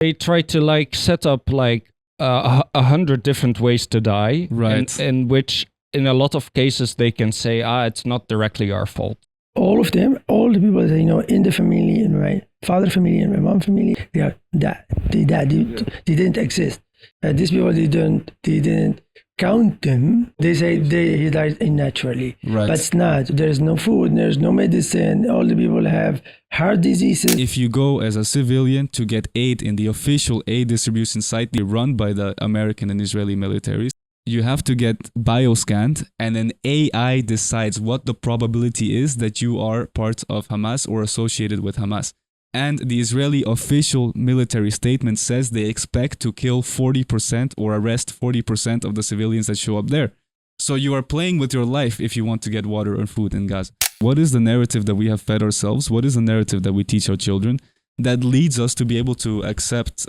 They try to like set up like 100 different ways to die, Right. in which in a lot of cases they can say, it's not directly our fault. All of them, all the people that I know in the family, in my father family and my mom family, they are dead. They didn't exist. These people, they didn't count them. They say he died naturally, Right. but it's not. There's no food, there's no medicine. All the people have heart diseases. If you go as a civilian to get aid in the official aid distribution site run by the American and Israeli militaries, you have to get bioscanned, and an AI decides what the probability is that you are part of Hamas or associated with Hamas. And the Israeli official military statement says they expect to kill 40% or arrest 40% of the civilians that show up there. So you are playing with your life if you want to get water and food in Gaza. What is the narrative that we have fed ourselves? What is the narrative that we teach our children that leads us to be able to accept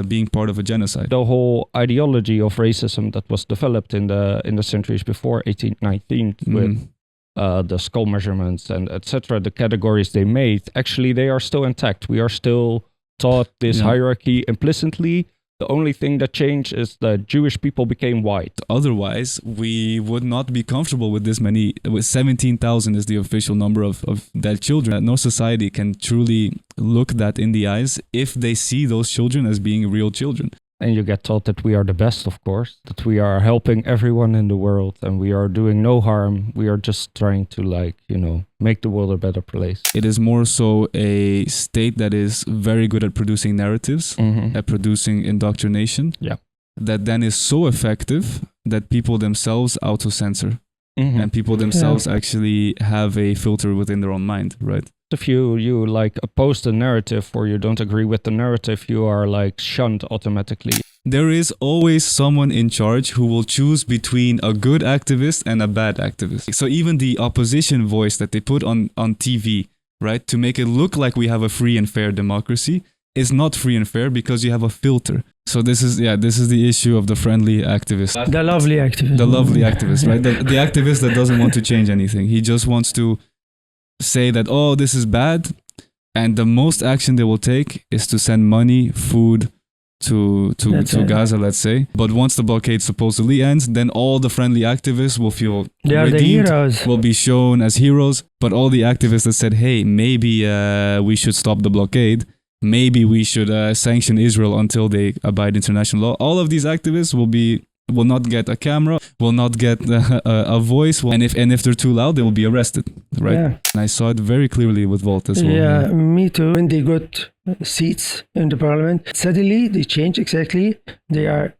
being part of a genocide? The whole ideology of racism that was developed in the centuries before 1819 with the skull measurements and etc., the categories they made, actually they are still intact. We are still taught this hierarchy implicitly. The only thing that changed is that Jewish people became white. Otherwise, we would not be comfortable with this many. With 17,000 is the official number of dead children. No society can truly look that in the eyes if they see those children as being real children. And you get taught that we are the best, of course, that we are helping everyone in the world and we are doing no harm. We are just trying to, like, make the world a better place. It is more so a state that is very good at producing narratives, at producing indoctrination, that then is so effective that people themselves auto-censor. And people themselves actually have a filter within their own mind, right? If you like oppose the narrative or you don't agree with the narrative, you are like shunned automatically. There is always someone in charge who will choose between a good activist and a bad activist. So even the opposition voice that they put on TV, right, to make it look like we have a free and fair democracy, is not free and fair because you have a filter. So this is the issue of the friendly activist. The lovely activist. The lovely activist, right? The activist that doesn't want to change anything. He just wants to say that, oh, this is bad, and the most action they will take is to send money, food to Gaza, let's say. But once the blockade supposedly ends, then all the friendly activists will feel they are the heroes, will be shown as heroes. But all the activists that said, hey, maybe we should stop the blockade, maybe we should sanction Israel until they abide international law, all of these activists will not get a camera, will not get a voice, and if they're too loud, they will be arrested, right? Yeah. And I saw it very clearly with Volt as well. Yeah, me too. When they got seats in the parliament, suddenly they changed exactly. They are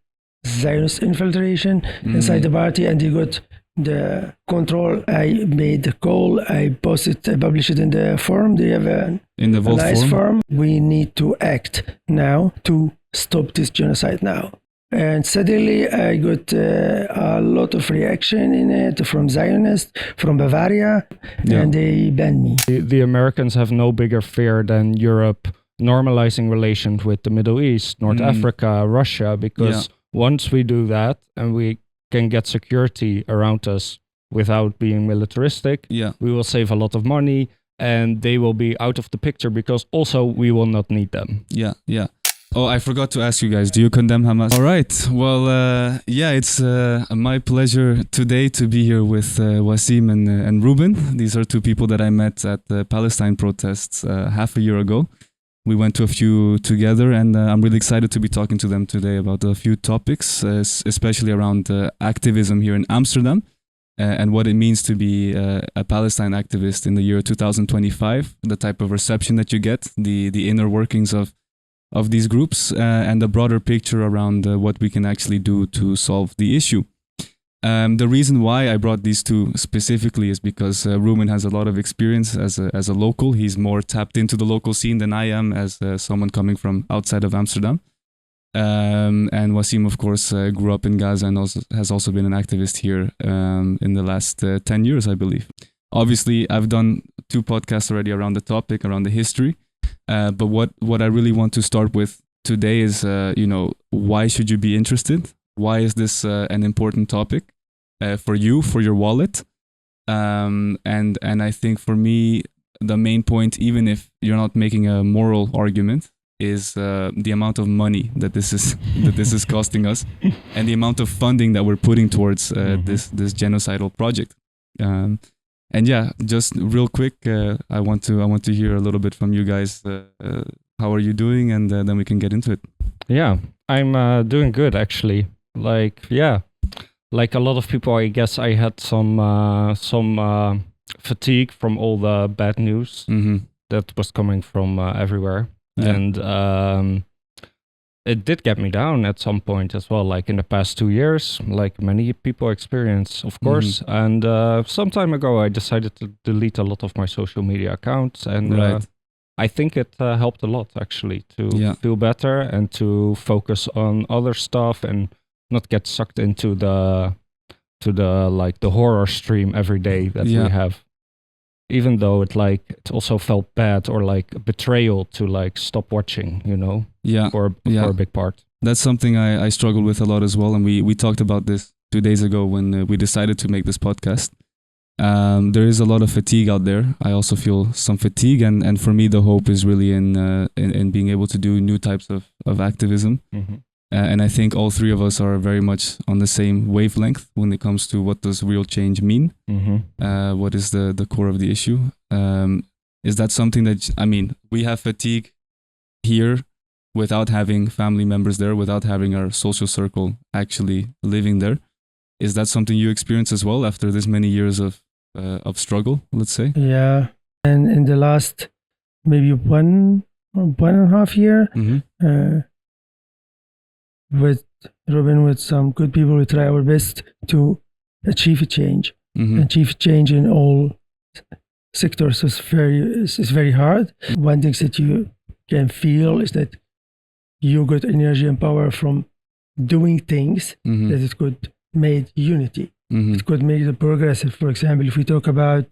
Zionist infiltration inside the party, and they got the control. I made the call, I published it in the forum. They have a nice forum. We need to act now to stop this genocide now. And suddenly I got a lot of reaction in it from Zionists, from Bavaria, and they banned me. The Americans have no bigger fear than Europe normalizing relations with the Middle East, North Africa, Russia, because once we do that and we can get security around us without being militaristic, we will save a lot of money and they will be out of the picture because also we will not need them. Yeah. Oh, I forgot to ask you guys, do you condemn Hamas? All right. Well, it's my pleasure today to be here with Wasim and Ruben. These are two people that I met at the Palestine protests half a year ago. We went to a few together, and I'm really excited to be talking to them today about a few topics, especially around activism here in Amsterdam and what it means to be a Palestine activist in the year 2025, the type of reception that you get, the inner workings of these groups, and the broader picture around what we can actually do to solve the issue. The reason why I brought these two specifically is because Ruben has a lot of experience as a local. He's more tapped into the local scene than I am as someone coming from outside of Amsterdam. And Wasim, of course, grew up in Gaza and has also been an activist here in the last 10 years, I believe. Obviously, I've done 2 podcasts already around the topic, around the history. But what I really want to start with today is, why should you be interested? Why is this an important topic for you, for your wallet? And I think for me, the main point, even if you're not making a moral argument, is the amount of money that this is costing us, and the amount of funding that we're putting towards this genocidal project. And yeah, just real quick, I want to hear a little bit from you guys. How are you doing? And then we can get into it. Yeah, I'm doing good actually. Like a lot of people, I guess I had some fatigue from all the bad news that was coming from everywhere. Yeah. And it did get me down at some point as well, like in the past 2 years, like many people experience, of course. And some time ago, I decided to delete a lot of my social media accounts. And I think it helped a lot, actually, to feel better and to focus on other stuff and not get sucked into the horror stream every day that we have. Even though it also felt bad or like a betrayal to like stop watching, you know, for a big part. That's something I struggled with a lot as well. And we talked about this 2 days ago when we decided to make this podcast. There is a lot of fatigue out there. I also feel some fatigue. And for me, the hope is really in being able to do new types of activism. And I think all three of us are very much on the same wavelength when it comes to what does real change mean? What is the core of the issue? Is that something that, I mean, we have fatigue here without having family members there, without having our social circle actually living there. Is that something you experience as well after this many years of struggle, let's say? Yeah. And in the last maybe one and a half year, with Ruben, with some good people, we try our best to achieve a change. Achieve change in all sectors is very hard. One thing that you can feel is that you got energy and power from doing things that it could make unity. It could make it progressive. For example, if we talk about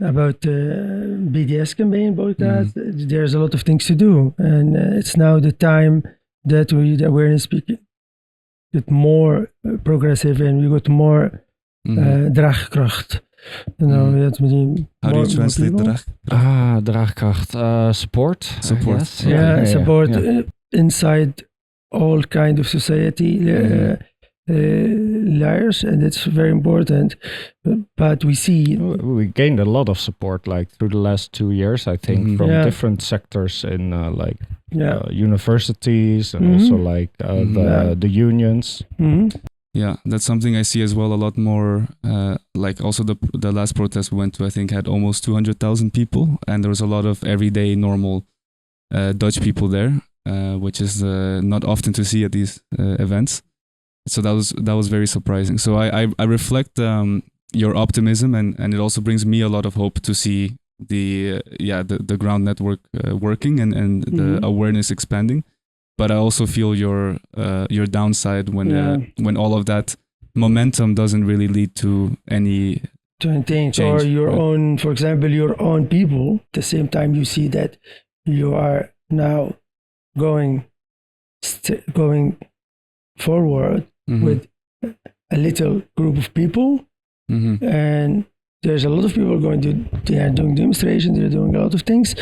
BDS campaign boycott, there's a lot of things to do, and it's now the time that the awareness get more progressive and we got more draagkracht. You know, how do you translate draagkracht? Draagkracht. Support. Support. Yes. Support inside all kind of society layers, and it's very important. But we see we gained a lot of support, like through the last 2 years, I think, from different sectors in universities and also like the unions. Yeah, that's something I see as well a lot more. Like also the last protest we went to, I think, had almost 200,000 people, and there was a lot of everyday normal Dutch people there, which is not often to see at these events. So that was very surprising. So I reflect your optimism, and it also brings me a lot of hope to see the ground network working and the awareness expanding. But I also feel your downside when all of that momentum doesn't really lead to any things, change. or your own, for example, your own people. At the same time, you see that you are now going forward with a little group of people, and there's a lot of people they are doing demonstrations, they're doing a lot of things,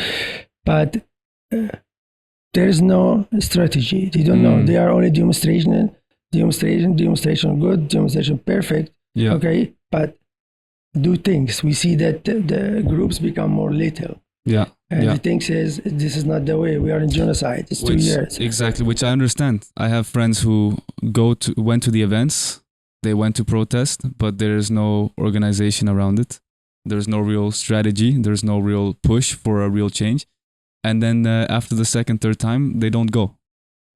but there is no strategy. They don't know. They are only demonstration good, demonstration perfect. Okay, but do things. We see that the groups become more little. And the thing says, this is not the way. We are in genocide. It's 2 years. Exactly, which I understand. I have friends who went to the events, they went to protest, but there is no organization around it. There's no real strategy. There's no real push for a real change. And then after the second, third time, they don't go.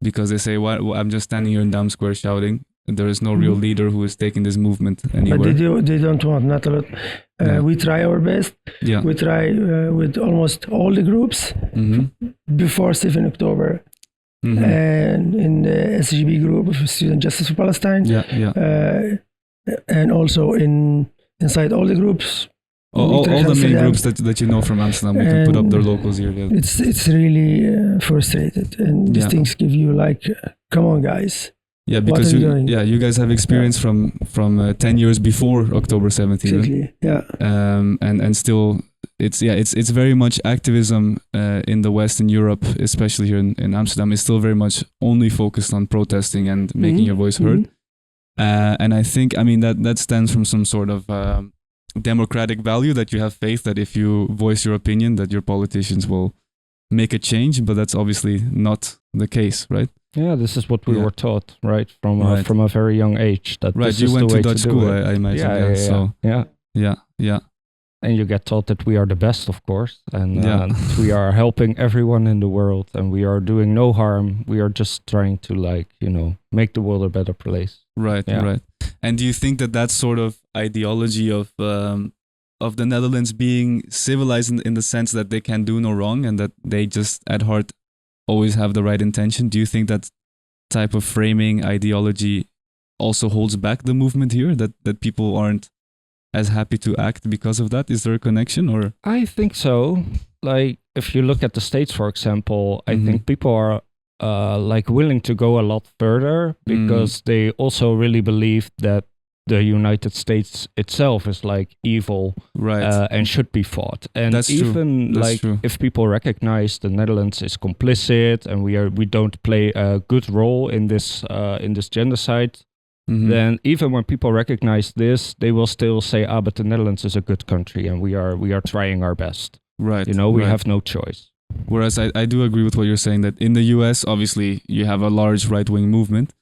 Because they say, well, I'm just standing here in Dam Square shouting. And there is no real leader who is taking this movement anywhere. But they don't want, not a lot. We try our best. We try with almost all the groups before 7 October. And in the SGB group of Student Justice for Palestine. And also inside all the groups. All the main groups that you know from Amsterdam, we can put up their locals here. It's really frustrated. And these things give you like, come on, guys. Yeah, because you guys have experience from 10 years before October 17th. Exactly. Yeah. And still it's very much activism in the West, in Europe, especially here in Amsterdam, is still very much only focused on protesting and making your voice heard. And I think, I mean, that stems from some sort of democratic value, that you have faith that if you voice your opinion, that your politicians will make a change. But that's obviously not the case, right? Yeah, this is what we were taught, right, from a very young age. That this you is went the way to Dutch school, do it. I imagine. So yeah. And you get taught that we are the best, of course, and we are helping everyone in the world, and we are doing no harm. We are just trying to, like, you know, make the world a better place. Right. And do you think that sort of ideology of the Netherlands being civilized in the sense that they can do no wrong and that they just at heart always have the right intention, do you think that type of framing ideology also holds back the movement here, that people aren't as happy to act because of that? Is there a connection? Or I think so. Like, if you look at the States, for example, I think people are like willing to go a lot further because they also really believe that the United States itself is like evil, right, and should be fought. And that's even true. like if people recognize the Netherlands is complicit and we don't play a good role in this genocide, then even when people recognize this, they will still say, but the Netherlands is a good country and we are trying our best. Right. You know, we have no choice. Whereas I do agree with what you're saying, that in the US, obviously, you have a large right-wing movement,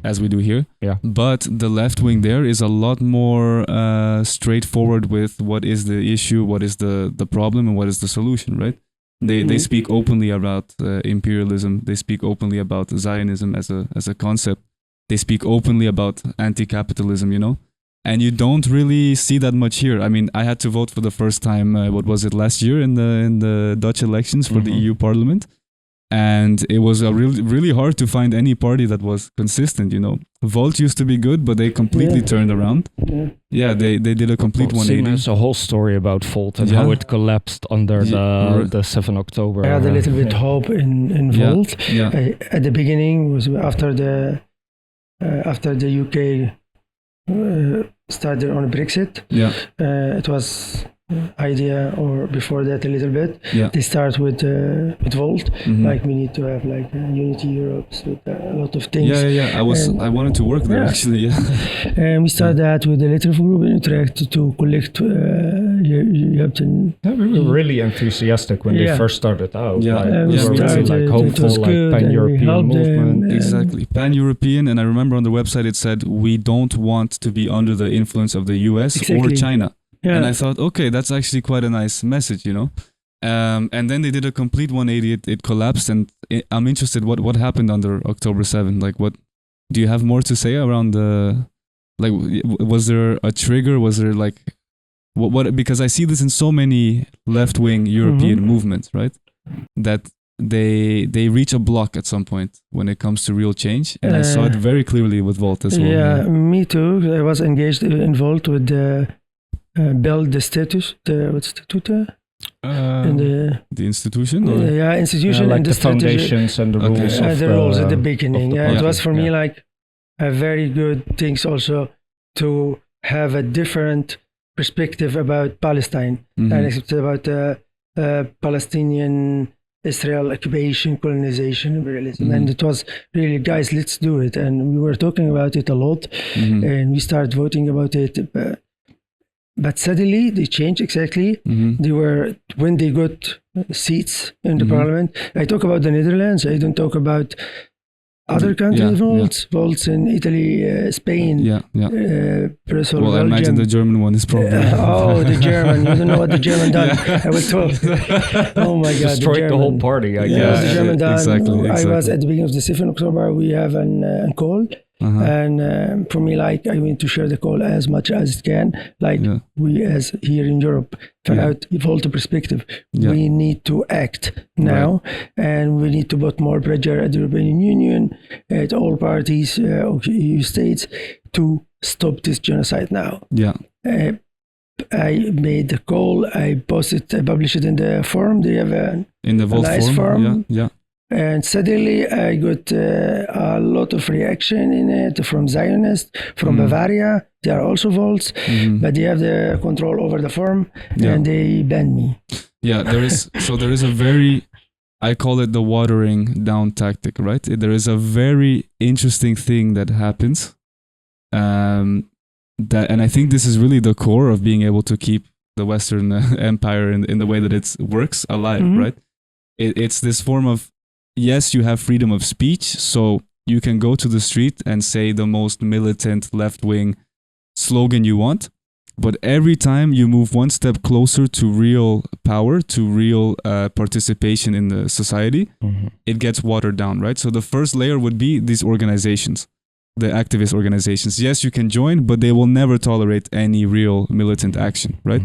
as we do here. Yeah. But the left wing there is a lot more straightforward with what is the issue, what is the problem, and what is the solution, right? They speak openly about imperialism. They speak openly about Zionism as a concept. They speak openly about anti-capitalism, you know? And you don't really see that much here. I mean, I had to vote for the first time, what was it, last year in the Dutch elections for the EU Parliament. And it was really hard to find any party that was consistent, you know. Volt used to be good, but they completely turned around. Yeah, they did a complete 180. There's a whole story about Volt and how it collapsed under the 7 October. I had a little bit hope in Volt. At the beginning, was after the UK started on Brexit. It was idea, or before that a little bit. They start with Volt, like we need to have like Unity Europe with a lot of things. I wanted to work there actually. And we started that with a little group in Utrecht to collect. You have to. We were really enthusiastic when they first started out. We were started, really like hopeful, like pan-European movement. Exactly, pan-European. And I remember on the website it said, we don't want to be under the influence of the US or China. And I thought, okay, that's actually quite a nice message, you know. And then they did a complete 180. It collapsed, and I'm interested. What happened under October 7th? Like, what do you have more to say around the? Like, was there a trigger? Was there like what? Because I see this in so many left-wing European movements, right? That they reach a block at some point when it comes to real change, and I saw it very clearly with Volt as well. Yeah, me too. I was engaged involved with the. Build the status, what's statute? The institution? Or? Institution. Like and the foundations and the rules. The rules at the beginning. It was for me like a very good thing also to have a different perspective about Palestine and about Palestinian Israel occupation, colonization, imperialism. And it was really, guys, let's do it. And we were talking about it a lot and we started voting about it. But suddenly they changed exactly. They were, when they got seats in the parliament. I talk about the Netherlands. I don't talk about other countries' votes in Italy, Spain, Brussels, well, Belgium. I imagine the German one is probably... the German. You don't know what the German done. I was told. Oh my God, destroyed the whole party, I guess. The German done. Exactly. I was at the beginning of the 7th October. We have a call. And for me, like, I mean to share the call as much as it can, like we as here in Europe found out, evolve the perspective. We need to act now, and we need to put more pressure at the European Union, at all parties, EU states, to stop this genocide now. I made the call, I published it in the forum. They have a in the Volt nice forum. forum. And suddenly I got a lot of reaction in it from Zionists, from Bavaria. They are also Volts, but they have the control over the forum, and they banned me. Yeah, there is a very, I call it the watering down tactic, right? There is a very interesting thing that happens, and I think this is really the core of being able to keep the Western Empire in the way that it works alive, right? It's this form of, yes, you have freedom of speech, so you can go to the street and say the most militant left-wing slogan you want, but every time you move one step closer to real power, to real participation in the society, it gets watered down, right? So the first layer would be these organizations, the activist organizations. Yes, you can join, but they will never tolerate any real militant action, right?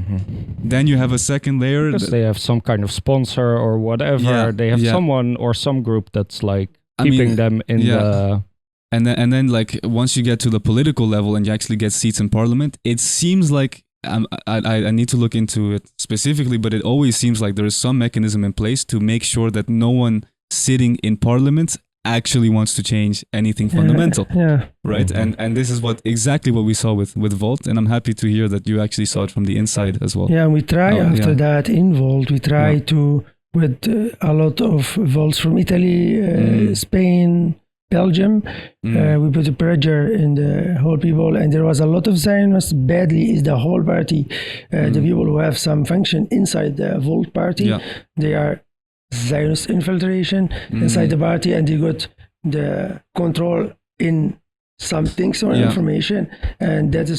Then you have a second layer. Because they have some kind of sponsor or whatever. Yeah, they have someone or some group that's like keeping them in the... And then like once you get to the political level and you actually get seats in parliament, it seems like, I need to look into it specifically, but it always seems like there is some mechanism in place to make sure that no one sitting in parliament actually wants to change anything fundamental, right? And this is exactly what we saw with Volt, and I'm happy to hear that you actually saw it from the inside as well. Yeah, we try after that in Volt, we try to, with a lot of Volts from Italy, Spain, Belgium, we put a pressure in the whole people, and there was a lot of Zionists. Badly is the whole party, the people who have some function inside the Volt party, they are Zionist infiltration inside the party, and they got the control in some things or information, and that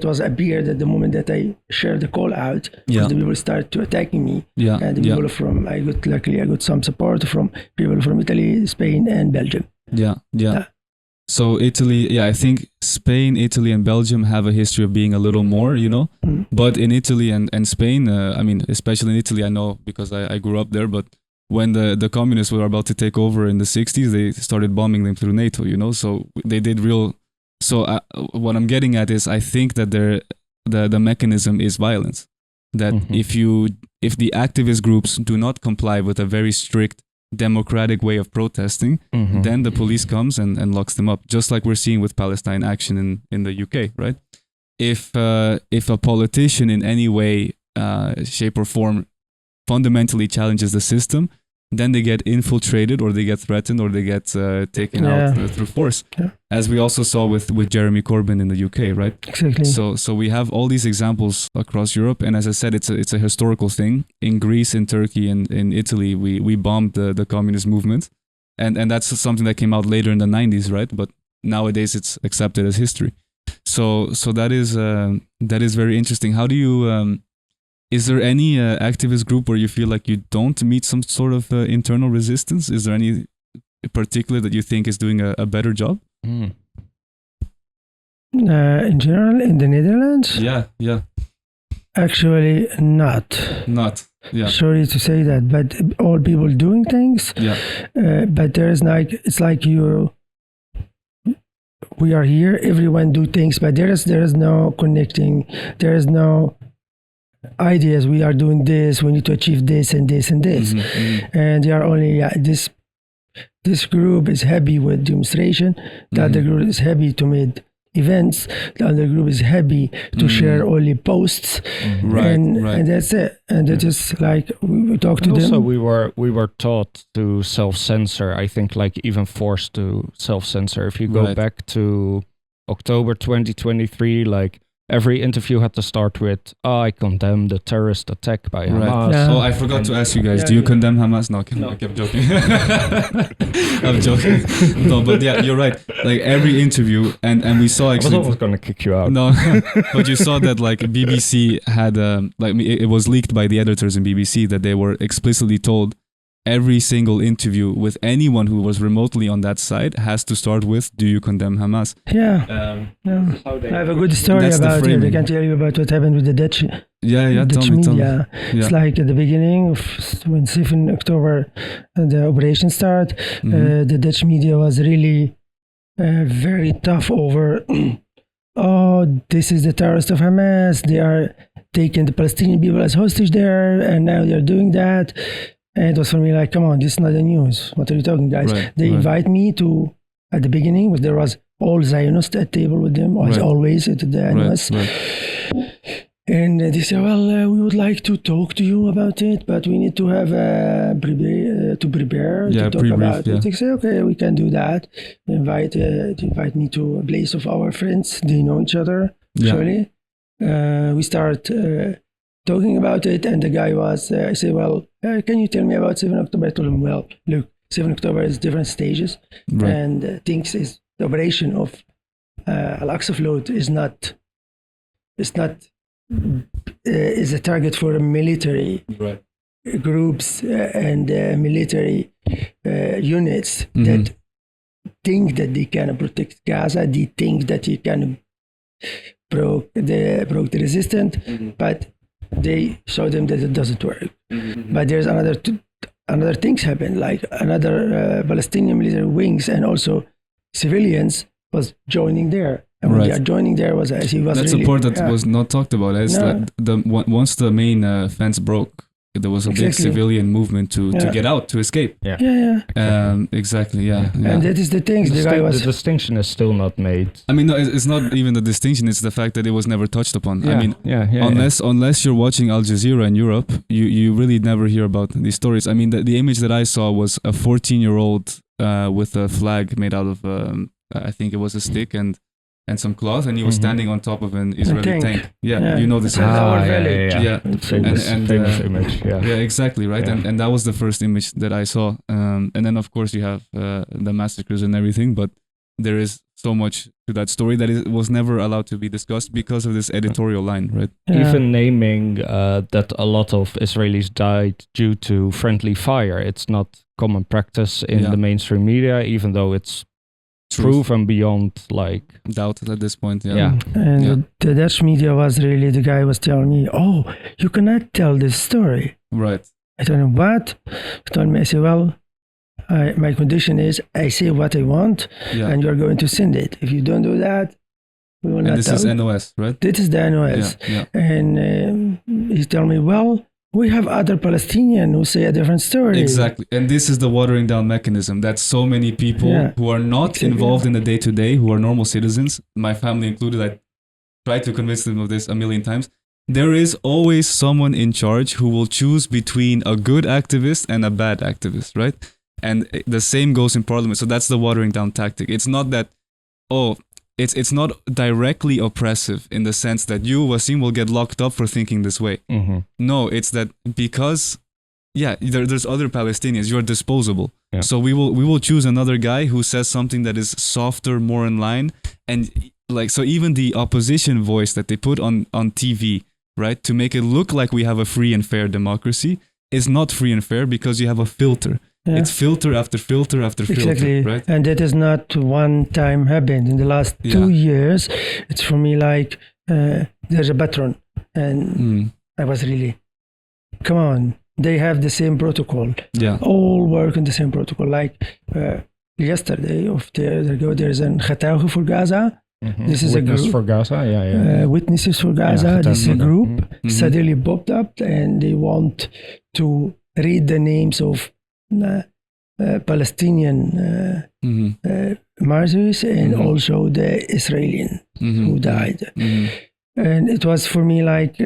was appeared at the moment that I shared the call out, because the people start to attacking me, and the people from I got some support from people from Italy, Spain, and Belgium. So Italy, I think Spain, Italy, and Belgium have a history of being a little more, but in Italy and Spain, I mean, especially in Italy, I know because I grew up there, but when the communists were about to take over in the 60s, they started bombing them through NATO, so they did real. So what I'm getting at is, I think that the mechanism is violence. That if the activist groups do not comply with a very strict democratic way of protesting, then the police comes and locks them up, just like we're seeing with Palestine action in the UK, right? If a politician in any way, shape or form fundamentally challenges the system, then they get infiltrated, or they get threatened, or they get taken out through force, as we also saw with Jeremy Corbyn in the UK, right? Exactly. So we have all these examples across Europe, and as I said, it's a historical thing. In Greece, in Turkey, and in Italy, we bombed the communist movement, and that's something that came out later in the 90s, right? But nowadays it's accepted as history. So that is very interesting. How do you is there any activist group where you feel like you don't meet some sort of internal resistance? Is there any particular that you think is doing a better job? In general, in the Netherlands? Yeah. Actually, not. Yeah. Sorry to say that, but all people doing things. Yeah. But there is it's like we are here, everyone do things, but there is no connecting. There is no ideas. We are doing this. We need to achieve this and this and this, and they are only this group is happy with demonstration. The other group is happy to make events. The other group is happy to share only posts, and that's it. And that is like we talk to them. Also, we were taught to self-censor. I think like even forced to self-censor. If you go back to October 2023, like every interview had to start with, I condemn the terrorist attack by Hamas. Yeah. Oh, I forgot to ask you guys, do you condemn Hamas? No, I kept joking. I'm joking. No, but yeah, you're right. Like every interview, and we saw actually... I was almost going to kick you out. No, but you saw that like BBC had, it was leaked by the editors in BBC that they were explicitly told every single interview with anyone who was remotely on that side has to start with, do you condemn Hamas? Yeah. I have a good story about it. I can tell you about what happened with the Dutch media. It's like at the beginning of when 7 October the operation started, the Dutch media was really very tough over, this is the terrorist of Hamas. They are taking the Palestinian people as hostage there, and now they're doing that. And it was for me like, come on, this is not the news. What are you talking, guys? Right, They invite me to, at the beginning, there was all Zionists at table with them, as always at the NOS. And they say, well, we would like to talk to you about it, but we need to have to talk about it. They say, okay, we can do that. They invite me to a place of our friends. They know each other, actually. We start talking about it, and the guy was, I say, well, can you tell me about 7 October? I told him, well, look, 7 October is different stages, and things is the operation of Al-Aqsa float is a target for military groups and military units that think that they can protect Gaza. They think that they can broke the resistance, but they show them that it doesn't work. But there's another things happen, like another Palestinian military wings and also civilians was joining there. And when they are joining there was That's really, a part that was not talked about. It's once the main fence broke, there was a big civilian movement to get out, to escape. Exactly. And that is the thing. The distinction is still not made. I mean, no, it's not even the distinction. It's the fact that it was never touched upon. I mean, unless you're watching Al Jazeera in Europe, you really never hear about these stories. I mean, the image that I saw was a 14-year-old with a flag made out of, I think it was a stick and some cloth, and he was standing on top of an Israeli tank. You know this. Our village. Famous image. Yeah, exactly, right. And that was the first image that I saw. And then of course you have the massacres and everything, but there is so much to that story that was never allowed to be discussed because of this editorial line, right? Even naming that a lot of Israelis died due to friendly fire, it's not common practice in the mainstream media, even though it's proven beyond doubt at this point. And the Dutch media was really, the guy was telling me, oh, you cannot tell this story. Right. I told him, what? He told me, I said, well, my condition is I say what I want and you're going to send it. If you don't do that, we will not tell. And this is NOS, right? This is the NOS. And he told me, well, we have other Palestinians who say a different story. Exactly. And this is the watering down mechanism that so many people who are not involved in the day-to-day, who are normal citizens, my family included, I tried to convince them of this a million times. There is always someone in charge who will choose between a good activist and a bad activist, right? And the same goes in parliament. So that's the watering down tactic. It's not that, it's not directly oppressive in the sense that you, Wasim, will get locked up for thinking this way. No, it's that because, there's other Palestinians, you're disposable. So we will choose another guy who says something that is softer, more in line. And so even the opposition voice that they put on TV, right, to make it look like we have a free and fair democracy is not free and fair because you have a filter. It's filter after filter after filter, right? And that is not one time happened. In the last 2 years, it's for me like there's a pattern. And I was really, come on, they have the same protocol. All work on the same protocol. Like yesterday, there's an Khatauhi for Gaza. This is Witness a group for Gaza, Witnesses for Gaza. This is a group suddenly popped up and they want to read the names of Palestinian martyrs and also the Israeli who died. And it was for me like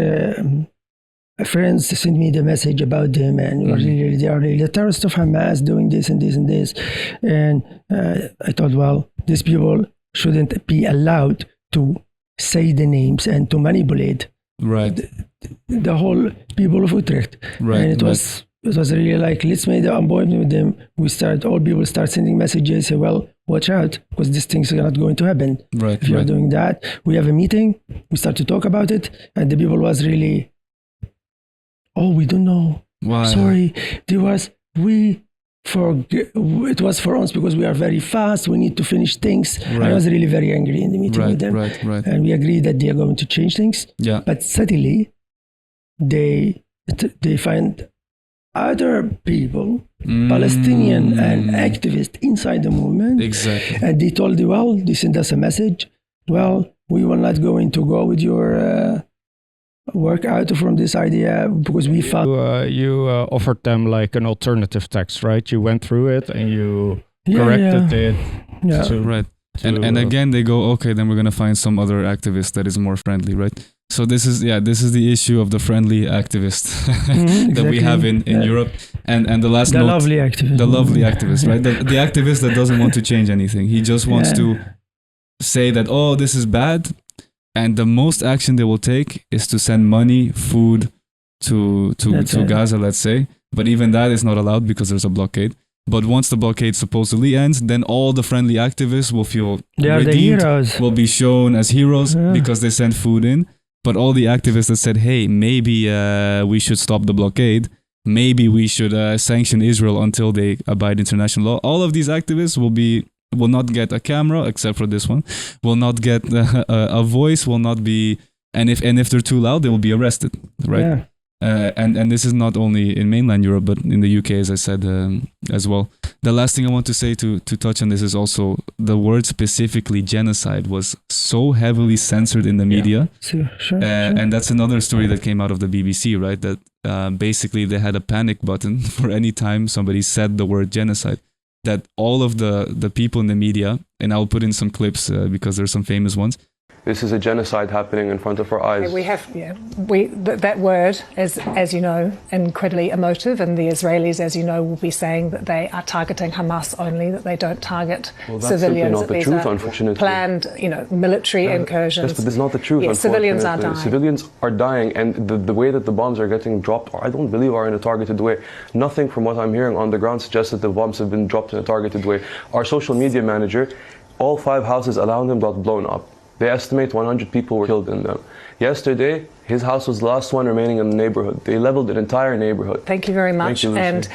friends sent me the message about them and they are really the terrorists of Hamas doing this and this and this. And I thought, well, these people shouldn't be allowed to say the names and to manipulate the whole people of Utrecht. And it was really like, let's make the appointment with them. All people start sending messages, say, well, watch out, because these things are not going to happen. If you're doing that, we have a meeting, we start to talk about it, and the people was really, we don't know. Sorry, it was for us because we are very fast, we need to finish things. I was really very angry in the meeting with them. And we agreed that they are going to change things. But suddenly, they find other people, Palestinian and activists inside the movement. And they told they sent us a message. Well, we were not going to go with your work out from this idea because we found You offered them like an alternative text, right? You went through it and you corrected it. Yeah. Right. And again, they go, okay, then we're going to find some other activist that is more friendly, right? So this is the issue of the friendly activist that we have in Europe. And the last note, lovely activist. the lovely activist, right? The activist that doesn't want to change anything. He just wants to say that, oh, this is bad. And the most action they will take is to send money, food to Gaza, let's say. But even that is not allowed because there's a blockade. But once the blockade supposedly ends, then all the friendly activists will feel they are the heroes. Will be shown as heroes because they sent food in. But all the activists that said, hey, maybe we should stop the blockade, maybe we should sanction Israel until they abide international law, all of these activists will not get a camera, except for this one, will not get a voice, will not be, and if they're too loud, they will be arrested, right? Yeah. And this is not only in mainland Europe, but in the UK, as I said, as well. The last thing I want to say to touch on this is also the word specifically genocide was so heavily censored in the media. Sure. And that's another story that came out of the BBC, right? That basically they had a panic button for any time somebody said the word genocide. That all of the people in the media, and I'll put in some clips because there's some famous ones. This is a genocide happening in front of our eyes. That word is, as you know, incredibly emotive, and the Israelis, as you know, will be saying that they are targeting Hamas only, that they don't target civilians. Not the truth, unfortunately. Planned, military incursions. Yes, but this is not the truth. Yes, civilians are dying. Civilians are dying, and the way that the bombs are getting dropped, I don't believe are in a targeted way. Nothing from what I'm hearing on the ground suggests that the bombs have been dropped in a targeted way. Our social media manager, all 5 houses around him got blown up. They estimate 100 people were killed in them. Yesterday, his house was the last one remaining in the neighborhood. They leveled an entire neighborhood. Thank you very much. Thank you, and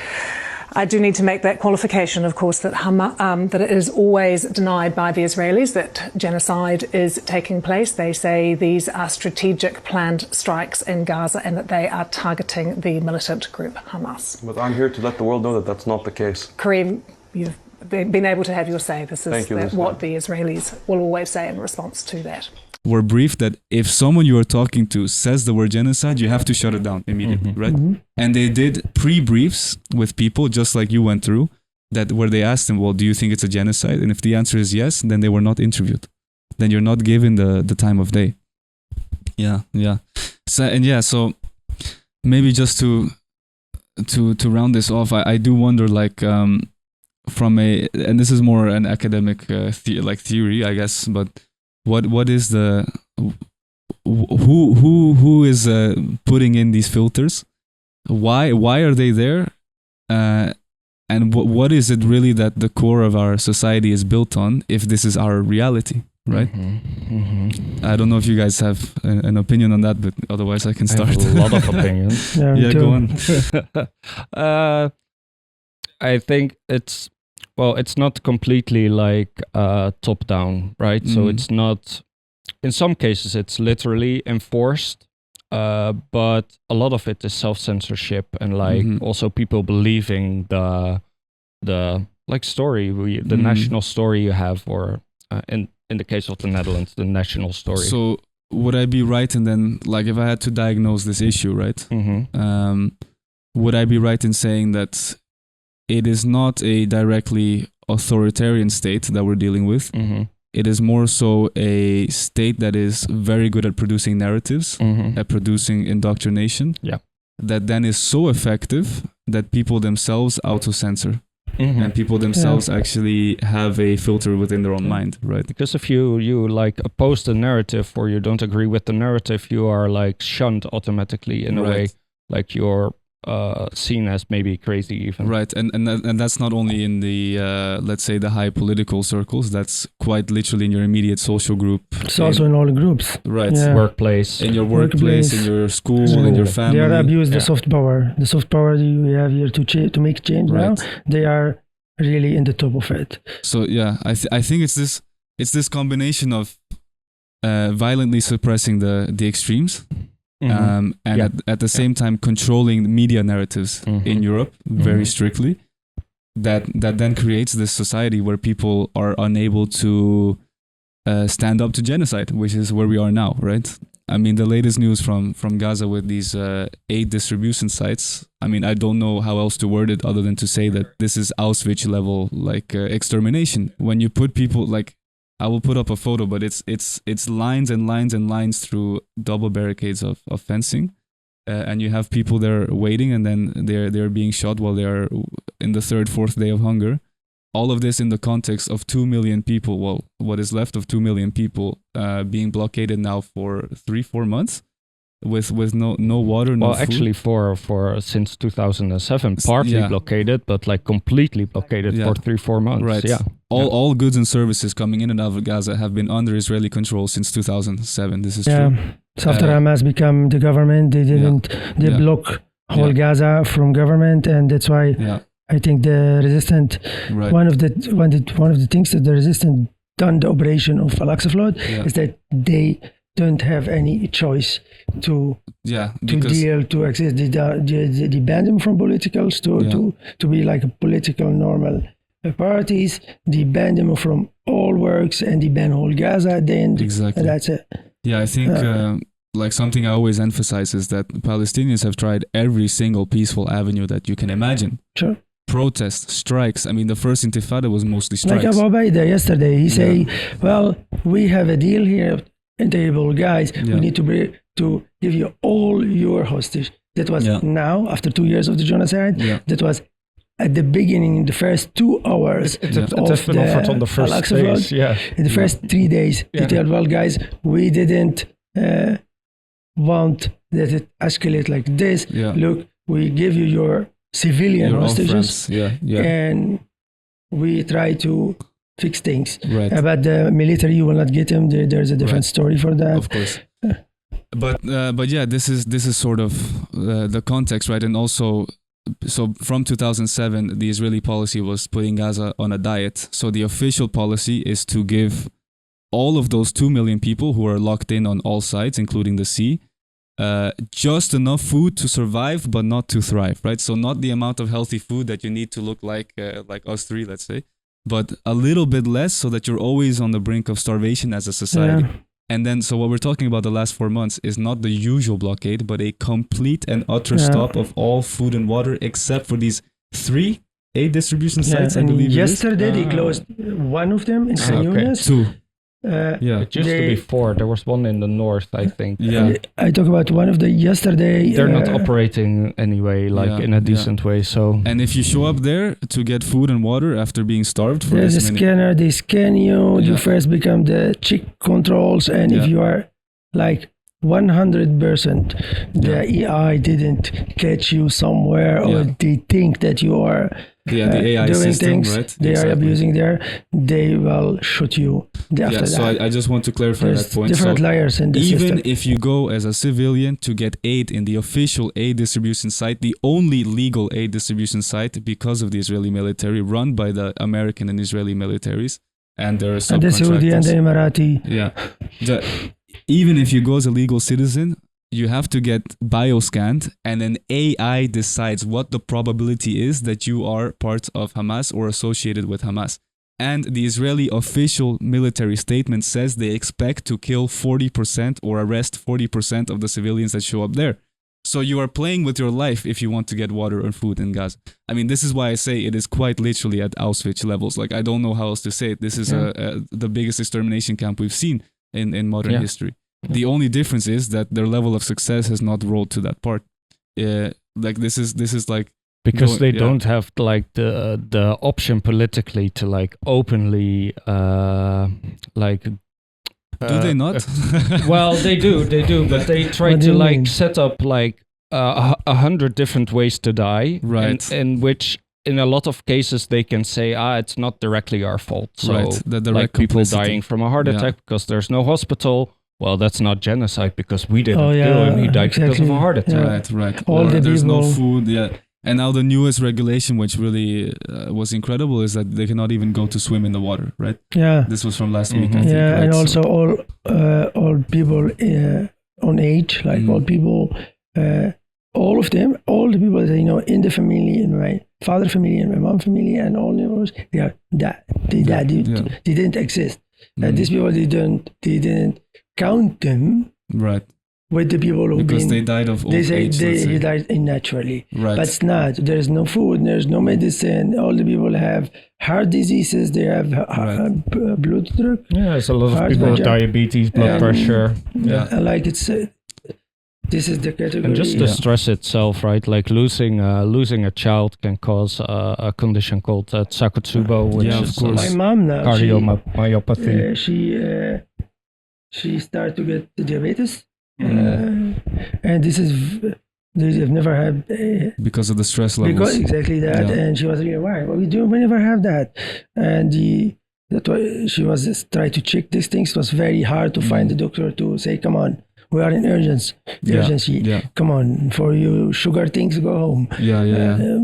I do need to make that qualification, of course, that that it is always denied by the Israelis that genocide is taking place. They say these are strategic planned strikes in Gaza and that they are targeting the militant group Hamas. But I'm here to let the world know that that's not the case. Kareem, you've been able to have your say. This is what the Israelis will always say in response to that. We're briefed that if someone you are talking to says the word genocide, you have to shut it down immediately, right? And they did pre-briefs with people, just like you went through, that where they asked them, well, do you think it's a genocide? And if the answer is yes, then they were not interviewed. Then you're not given the time of day. Yeah. So maybe just to round this off, I do wonder, like, and this is more an academic theory, I guess, but what is who is putting in these filters? Why are they there? And what is it really that the core of our society is built on, if this is our reality, right? I don't know if you guys have an opinion on that, but otherwise I can start. I have a lot of opinions. Yeah, go on. I think it's not completely like top down, right? So it's not, in some cases it's literally enforced, but a lot of it is self-censorship and like also people believing the like story, the national story you have, or in the case of the Netherlands, the national story. So would I be right, and then like if I had to diagnose this issue, right? Would I be right in saying that it is not a directly authoritarian state that we're dealing with? It is more so a state that is very good at producing narratives, at producing indoctrination, that then is so effective that people themselves auto-censor. And people themselves actually have a filter within their own mind, right? Because if you like oppose the narrative or you don't agree with the narrative, you are like shunned automatically in a way, like you're seen as maybe crazy even. Right, and that's not only in the let's say the high political circles, that's quite literally in your immediate social group. It's also in all the groups. Right. Workplace. In your workplace, in your school, in your family. They are abused the soft power. The soft power you have here to make change now, they are really in the top of it. So yeah, I think it's this combination of violently suppressing the extremes, and at the same time controlling media narratives in Europe very strictly, that then creates this society where people are unable to stand up to genocide, which is where we are now, right? I mean, the latest news from Gaza with these aid distribution sites. I mean, I don't know how else to word it other than to say that this is Auschwitz level, like extermination. When you put people, like, I will put up a photo, but it's lines and lines and lines through double barricades of fencing, and you have people there waiting, and then they're being shot while they are in the third, fourth day of hunger. All of this in the context of 2 million people, well, what is left of 2 million people being blockaded now for 3-4 months with no water, no food. Well, actually for since 2007, partly blockaded, but like completely blockaded for 3-4 months. Right. Yeah. All goods and services coming in and out of Gaza have been under Israeli control since 2007. This is true. So after Hamas become the government, they didn't block whole Gaza from government, and that's why I think the resistant one of the things that the resistant done the operation of Al-Aqsa flood is that they don't have any choice to deal, to access. They ban them from politicals to be like a political normal parties. They ban them from all works, and they ban whole Gaza. Then that's it. Yeah, I think like something I always emphasize is that Palestinians have tried every single peaceful avenue that you can imagine. Sure. Protests, strikes. I mean, the first Intifada was mostly strikes. Like Abu Baida yesterday, he say, "Well, we have a deal here, table guys. We need to give you all your hostage." That was now after 2 years of the genocide. That was at the beginning, in the first 2 hours it has been offered on the first days. In the first 3 days, they tell, "Well, guys, we didn't want that it escalate like this. Look, we give you your civilian hostages, and we try to fix things. About the military, you will not get them. There's a different story for that, of course." But yeah, this is sort of the context, right? And also, so from 2007, the Israeli policy was putting Gaza on a diet. So the official policy is to give all of those 2 million people who are locked in on all sides, including the sea, just enough food to survive, but not to thrive, right? So not the amount of healthy food that you need to look like us three, let's say, but a little bit less so that you're always on the brink of starvation as a society. And then, so what we're talking about the last 4 months is not the usual blockade, but a complete and utter stop of all food and water, except for these 3 aid distribution sites, I believe. Yesterday they closed one of them in Khan Yunis. 2. It used to be 4. There was one in the north, I think. I talk about one of the yesterday. They're not operating anyway, like in a decent way. So, and if you show up there to get food and water after being starved for there's this a many, scanner. They scan you. You first become the check controls, and if you are like 100%, the AI didn't catch you somewhere, or they think that you are. The AI doing system, things right? they are abusing there, they will shoot you after so that. I just want to clarify There's that point. Different layers in the even system. if you go as a civilian to get aid in the official aid distribution site, the only legal aid distribution site because of the Israeli military, run by the American and Israeli militaries and their subcontractors. And the Saudi and the Emirati. Even if you go as a legal citizen, you have to get bioscanned, and then AI decides what the probability is that you are part of Hamas or associated with Hamas. And the Israeli official military statement says they expect to kill 40% or arrest 40% of the civilians that show up there. So you are playing with your life if you want to get water or food in Gaza. I mean, this is why I say it is quite literally at Auschwitz levels. Like, I don't know how else to say it. This is the biggest extermination camp we've seen in modern history. The only difference is that their level of success has not rolled to that part. Like this is like because they don't have like the option politically to like openly like. Do they not? Well, they do, but they try to like set up like 100 different ways to die, right? In which, in a lot of cases, they can say, it's not directly our fault. So, the like people dying from a heart attack because there's no hospital. Well, that's not genocide because we didn't kill him. He died because of a heart attack. Right. All the there's people. No food. And now the newest regulation, which really was incredible, is that they cannot even go to swim in the water. Right. Yeah. This was from last week. I think, right? And also all people on age, like all people, all of them, all the people that I know in the family, in my father family and my mom family, and all neighbors, they didn't exist. These people they didn't count them, right? with the people who because they died of old age. He died naturally, right. But it's not. There's no food. There's no medicine. All the people have heart diseases. They have blood drugs. Yeah, there's a lot of people with diabetes, blood pressure. Like this is the category. And just the stress itself, right? Like losing a child can cause a condition called Takotsubo, which is of course. My mom now, cardiomyopathy. She started to get diabetes, and this is they've never had because of the stress levels. Exactly that, and she was like, "Why? What we do? We never have that." And that's why she was trying to check these things. It was very hard to find the doctor to say, "Come on, we are in urgency. Come on, for you sugar things, go home.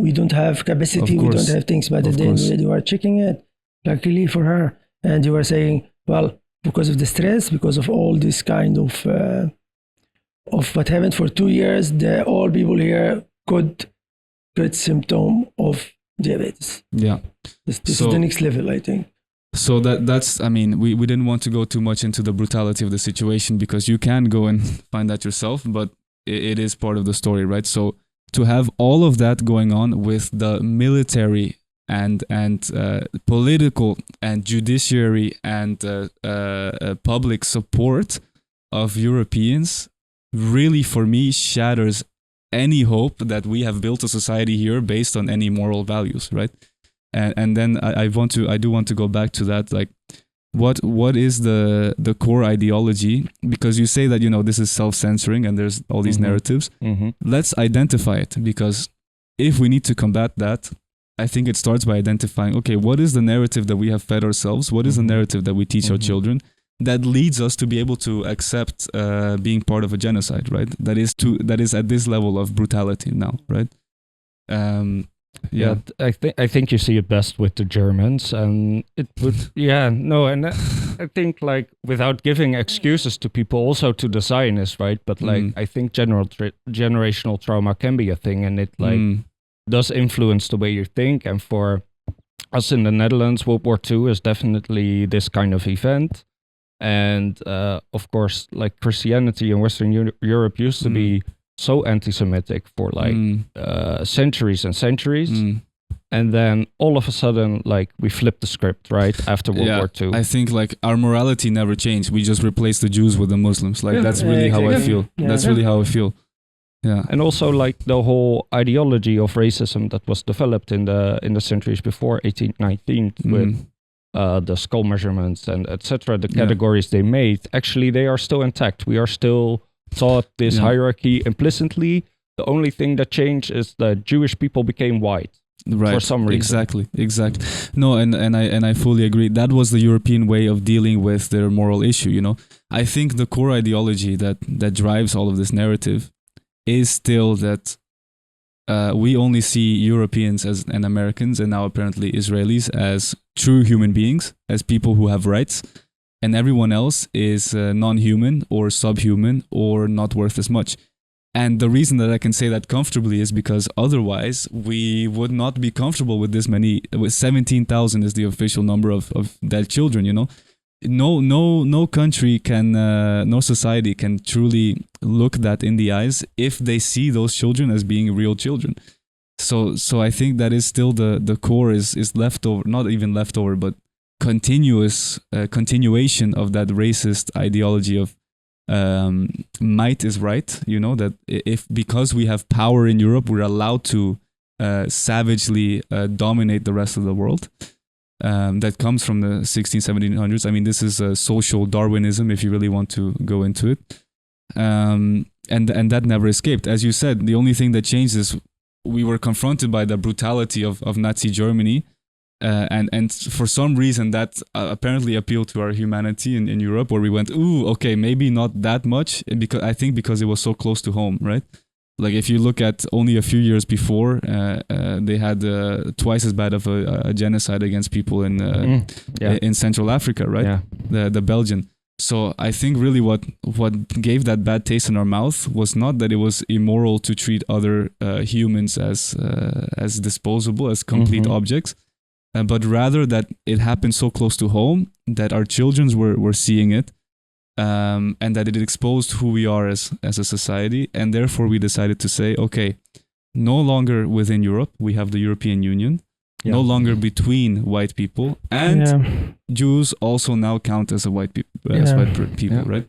We don't have capacity. We don't have things." But then you are checking it, luckily for her, and you were saying, well, because of the stress, because of all this kind of what happened for 2 years, all people here could get symptom of diabetes. Yeah, this is the next level, I think. So that's, I mean, we didn't want to go too much into the brutality of the situation because you can go and find that yourself, but it is part of the story, right? So to have all of that going on with the military and political and judiciary and public support of Europeans really, for me, shatters any hope that we have built a society here based on any moral values, right? And then I do want to go back to that, like what is the core ideology? Because you say that, you know, this is self-censoring and there's all these narratives. Let's identify it, because if we need to combat that, I think it starts by identifying, okay, what is the narrative that we have fed ourselves? What is the narrative that we teach our children that leads us to be able to accept being part of a genocide, right? That is at this level of brutality now, right? I think you see it best with the Germans, and it would and I think, like, without giving excuses to people, also to the Zionists, right? But like I think generational trauma can be a thing, and it does influence the way you think. And for us in the Netherlands, World War II is definitely this kind of event. And of course, like, Christianity in Western Europe used to be so anti-Semitic for like centuries and centuries. And then all of a sudden, like, we flipped the script, right? After World War II. I think, like, our morality never changed. We just replaced the Jews with the Muslims. Like, that's really how I feel. That's really how I feel. Yeah. And also, like, the whole ideology of racism that was developed in the centuries before 1819 with the skull measurements and etc., the categories they made, actually they are still intact. We are still taught this hierarchy implicitly. The only thing that changed is that Jewish people became white, right? For some reason. Exactly. No, and I fully agree. That was the European way of dealing with their moral issue. You know, I think the core ideology that drives all of this narrative is still that we only see Europeans and Americans, and now apparently Israelis, as true human beings, as people who have rights, and everyone else is non-human or subhuman or not worth as much. And the reason that I can say that comfortably is because otherwise we would not be comfortable with this many. With 17,000 is the official number of dead children. You know, no country can, no society can truly look that in the eyes if they see those children as being real children. So I think that is still the core is leftover, not even leftover, but continuation of that racist ideology of might is right. You know, that if because we have power in Europe, we're allowed to savagely dominate the rest of the world. That comes from the 1700s. I mean, this is social Darwinism, if you really want to go into it. And that never escaped. As you said, the only thing that changed is we were confronted by the brutality of Nazi Germany. And for some reason that apparently appealed to our humanity in Europe, where we went, ooh, okay, maybe not that much, because it was so close to home, right? Like, if you look at only a few years before, they had twice as bad of a genocide against people in Central Africa, right? Yeah. The Belgian. So I think really what gave that bad taste in our mouth was not that it was immoral to treat other humans as disposable, as complete objects, but rather that it happened so close to home that our children were seeing it. and that it exposed who we are as a society. And therefore we decided to say, okay, no longer within Europe, we have the European Union, no longer between white people, and Jews also now count as white people, right?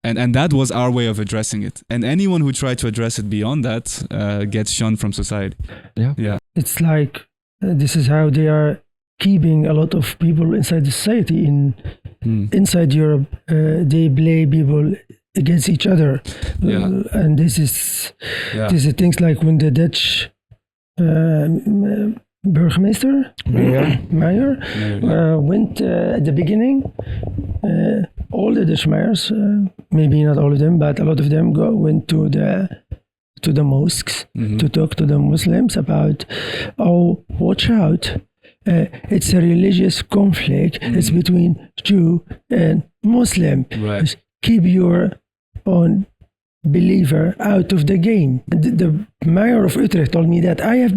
And that was our way of addressing it. And anyone who tried to address it beyond that gets shunned from society. Yeah. It's like this is how they are keeping a lot of people inside the society. Inside Europe, they play people against each other, and this is things like when the Dutch burgemeester, mayor, went at the beginning. All the Dutch mayors, maybe not all of them, but a lot of them went to the mosques to talk to the Muslims about, oh, watch out. It's a religious conflict. It's between Jew and Muslim. Right. Keep your own believer out of the game. The mayor of Utrecht told me that I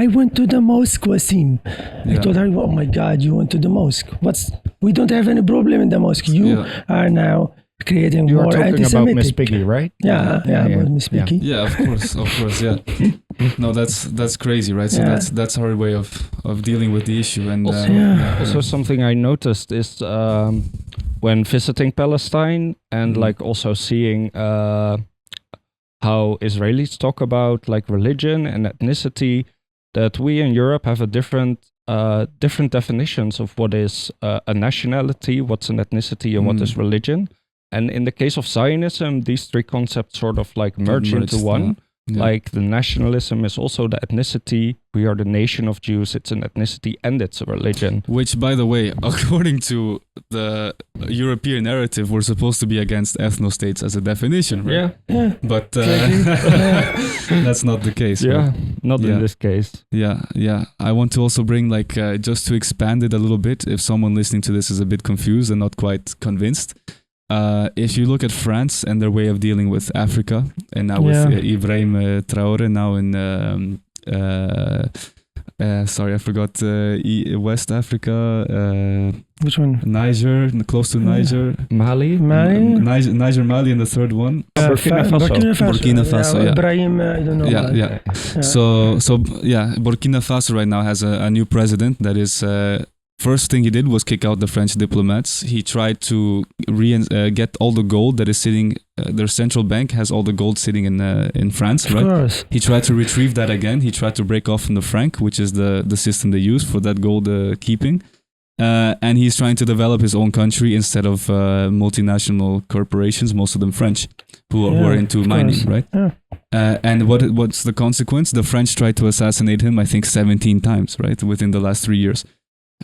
went to the mosque, Wasim. I told her, oh my God, you went to the mosque. We don't have any problem in the mosque. You are now creating you more are talking anti-Semitic. about Miss Piggy, right? About Miss Piggy. Yeah, of course, yeah. No, that's crazy, right? So that's our way of dealing with the issue. And also something I noticed is when visiting Palestine and like also seeing how Israelis talk about like religion and ethnicity, that we in Europe have a different definitions of what is a nationality, what's an ethnicity, and what is religion. And in the case of Zionism, these three concepts sort of like merge into one. Yeah. Like the nationalism is also the ethnicity. We are the nation of Jews. It's an ethnicity and it's a religion. Which, by the way, according to the European narrative, we're supposed to be against ethno-states as a definition, right? Yeah. But that's not the case. Yeah, right? not in this case. Yeah. I want to also bring just to expand it a little bit, if someone listening to this is a bit confused and not quite convinced. If you look at France and their way of dealing with Africa, and now with Ibrahim Traoré now in sorry, I forgot West Africa. Which one? Niger, close to Niger. Mali, Niger, Mali, and the third one. Burkina Faso. Yeah. Ibrahim, I don't know. Yeah. So Burkina Faso right now has a new president that is. First thing he did was kick out the French diplomats. He tried to get all the gold that is sitting. Their central bank has all the gold sitting in France, right? Of course. He tried to retrieve that again. He tried to break off from the franc, which is the system they use for that gold keeping. And he's trying to develop his own country instead of multinational corporations, most of them French, who are into mining, right? Yeah. And what's the consequence? The French tried to assassinate him, I think, 17 times, right, within the last 3 years.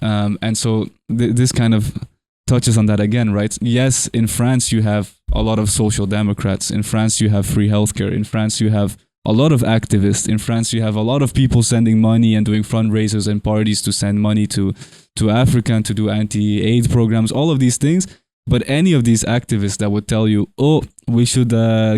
And so this kind of touches on that again, right? Yes, in France you have a lot of social democrats. In France you have free healthcare. In France you have a lot of activists. In France you have a lot of people sending money and doing fundraisers and parties to send money to Africa and to do anti-aid programs, all of these things. But any of these activists that would tell you, oh, we should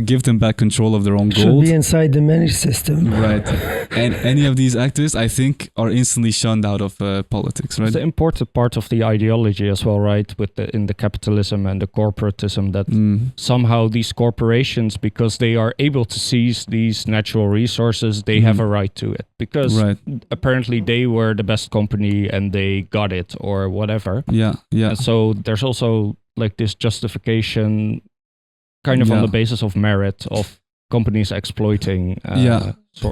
give them back control of their own gold. Should be inside the managed system. Right. And any of these activists, I think, are instantly shunned out of politics, right? It's the important part of the ideology as well, right? In the capitalism and the corporatism, that somehow these corporations, because they are able to seize these natural resources, they have a right to it. Because apparently they were the best company and they got it or whatever. Yeah. And so there's also like this justification kind of on the basis of merit of companies exploiting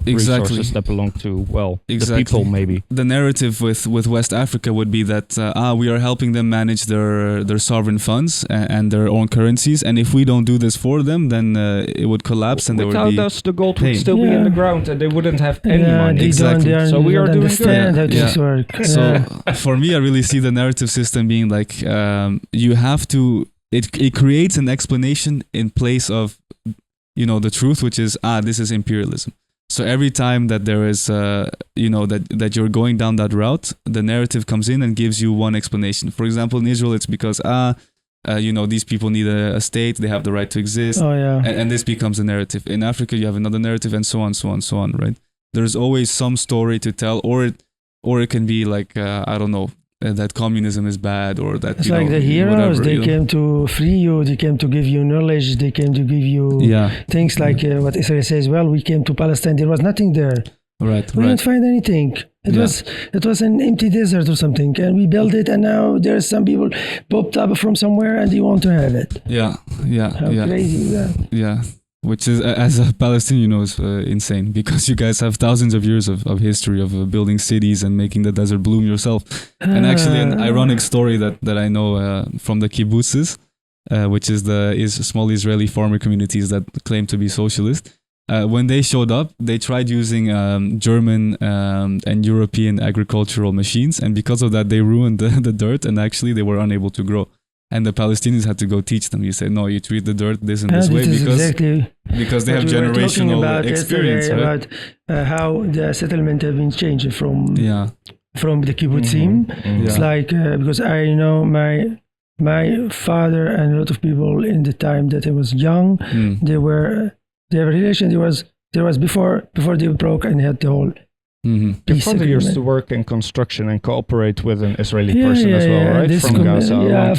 resources that belong to, the people maybe. The narrative with West Africa would be that we are helping them manage their sovereign funds and their own currencies, and if we don't do this for them, then it would collapse and without us the gold would still be in the ground and they wouldn't have any money. So we are doing good. How this works. So for me, I really see the narrative system being like you have to. It creates an explanation in place of, the truth, which is, this is imperialism. So every time that there is, that you're going down that route, the narrative comes in and gives you one explanation. For example, in Israel, it's because, these people need a state, they have the right to exist. Oh, yeah. And this becomes a narrative. In Africa, you have another narrative and so on, right? There's always some story to tell, or it can be like, that communism is bad, or that it's like the heroes. whatever, They came to free you. They came to give you knowledge. They came to give you things like what Israel says. Well, we came to Palestine. There was nothing there. Right. We didn't find anything. It was an empty desert or something, and we built it. And now there's some people popped up from somewhere, and they want to have it. Yeah. How crazy is that? Yeah. Which is, as a Palestinian, is insane, because you guys have thousands of years of history of building cities and making the desert bloom yourself. And actually, an ironic story that I know from the kibbutzes, which is small Israeli farmer communities that claim to be socialist. When they showed up, they tried using German and European agricultural machines, and because of that, they ruined the dirt, and actually they were unable to grow. And the Palestinians had to go teach them. You say, no, you treat the dirt this and this way, because they have generational experience, right? About how the settlement have been changed from the kibbutzim. It's like because I know my father and a lot of people in the time that I was young, they have a relation. There was before they broke and had the whole. Your father used to work in construction and cooperate with an Israeli person as well, right?